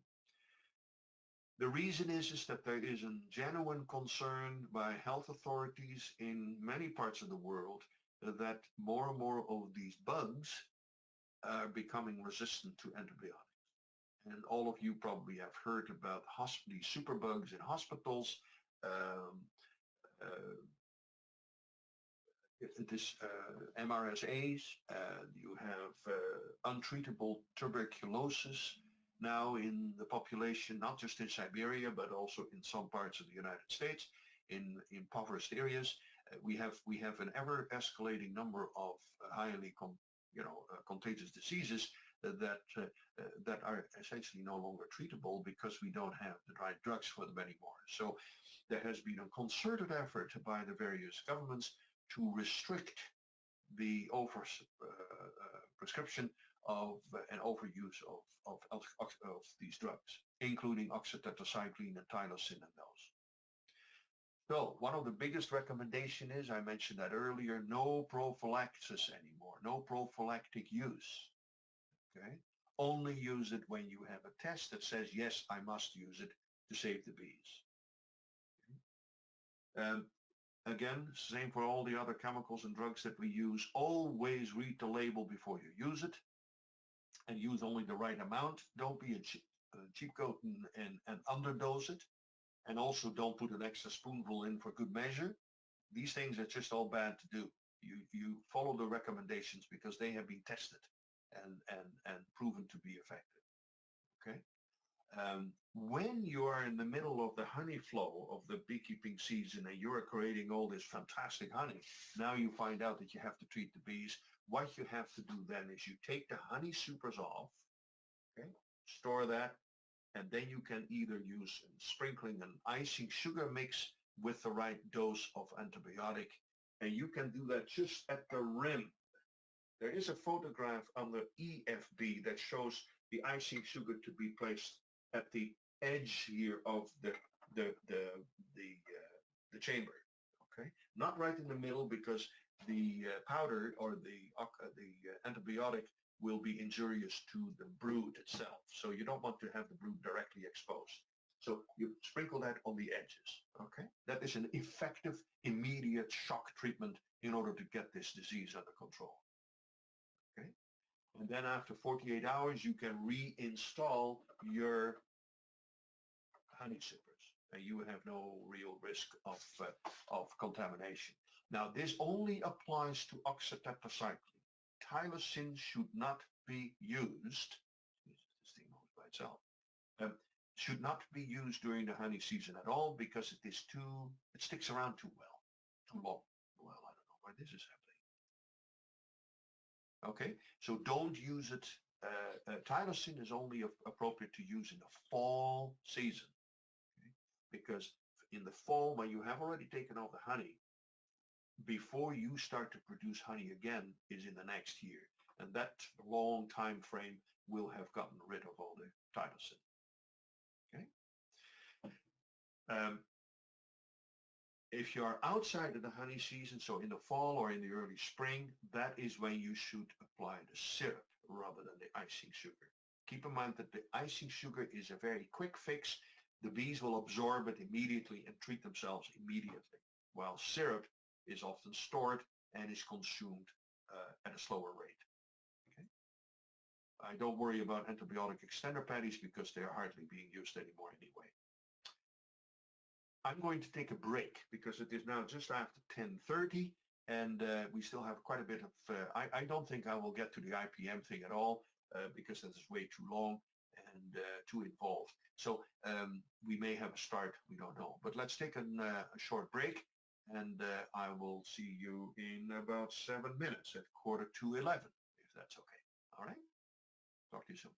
The reason is that there is a genuine concern by health authorities in many parts of the world that more and more of these bugs are becoming resistant to antibiotics. And all of you probably have heard about these superbugs in hospitals. This MRSAs, you have untreatable tuberculosis now in the population, not just in Siberia, but also in some parts of the United States, in impoverished areas. We have an ever-escalating number of highly contagious diseases that are essentially no longer treatable because we don't have the right drugs for them anymore. So there has been a concerted effort by the various governments to restrict the prescription of and overuse of these drugs, including oxytetracycline and tylosin and those. So one of the biggest recommendation is, I mentioned that earlier, no prophylaxis anymore, no prophylactic use. Okay, only use it when you have a test that says, yes, I must use it to save the bees. Okay. Again, same for all the other chemicals and drugs that we use. Always read the label before you use it and use only the right amount. Don't be a cheap coat and underdose it. And also don't put an extra spoonful in for good measure. These things are just all bad to do. You follow the recommendations because they have been tested and proven to be effective. Okay. When you are in the middle of the honey flow of the beekeeping season and you're creating all this fantastic honey, now you find out that you have to treat the bees. What you have to do then is you take the honey supers off, okay, store that, and then you can either use sprinkling an icing sugar mix with the right dose of antibiotic, and you can do that just at the rim. There is a photograph on the EFB that shows the icing sugar to be placed at the edge here of the chamber. Okay, not right in the middle because the powder or the antibiotic will be injurious to the brood itself. So you don't want to have the brood directly exposed. So you sprinkle that on the edges. Okay, that is an effective, immediate shock treatment in order to get this disease under control. Okay, and then after 48 hours, you can reinstall your honey sippers, and you have no real risk of contamination. Now, this only applies to oxytetracycline. Tylosin should not be used. This thing moves by itself. Should not be used during the honey season at all because it sticks around too long. Well, I don't know why this is happening. Okay, so don't use it. Tylosin is only appropriate to use in the fall season. Because in the fall, when you have already taken out the honey, before you start to produce honey again is in the next year. And that long time frame will have gotten rid of all the tylosin. Okay. If you're outside of the honey season, so in the fall or in the early spring, that is when you should apply the syrup rather than the icing sugar. Keep in mind that the icing sugar is a very quick fix. The bees will absorb it immediately and treat themselves immediately, while syrup is often stored and is consumed at a slower rate. Okay? I don't worry about antibiotic extender patties because they are hardly being used anymore anyway. I'm going to take a break because it is now just after 10:30 and we still have quite a bit of, I don't think I will get to the IPM thing at all because that is way too long and too involved. So we may have a start, we don't know. But let's take a short break and I will see you in about 7 minutes at 11:45, if that's okay. All right? Talk to you soon.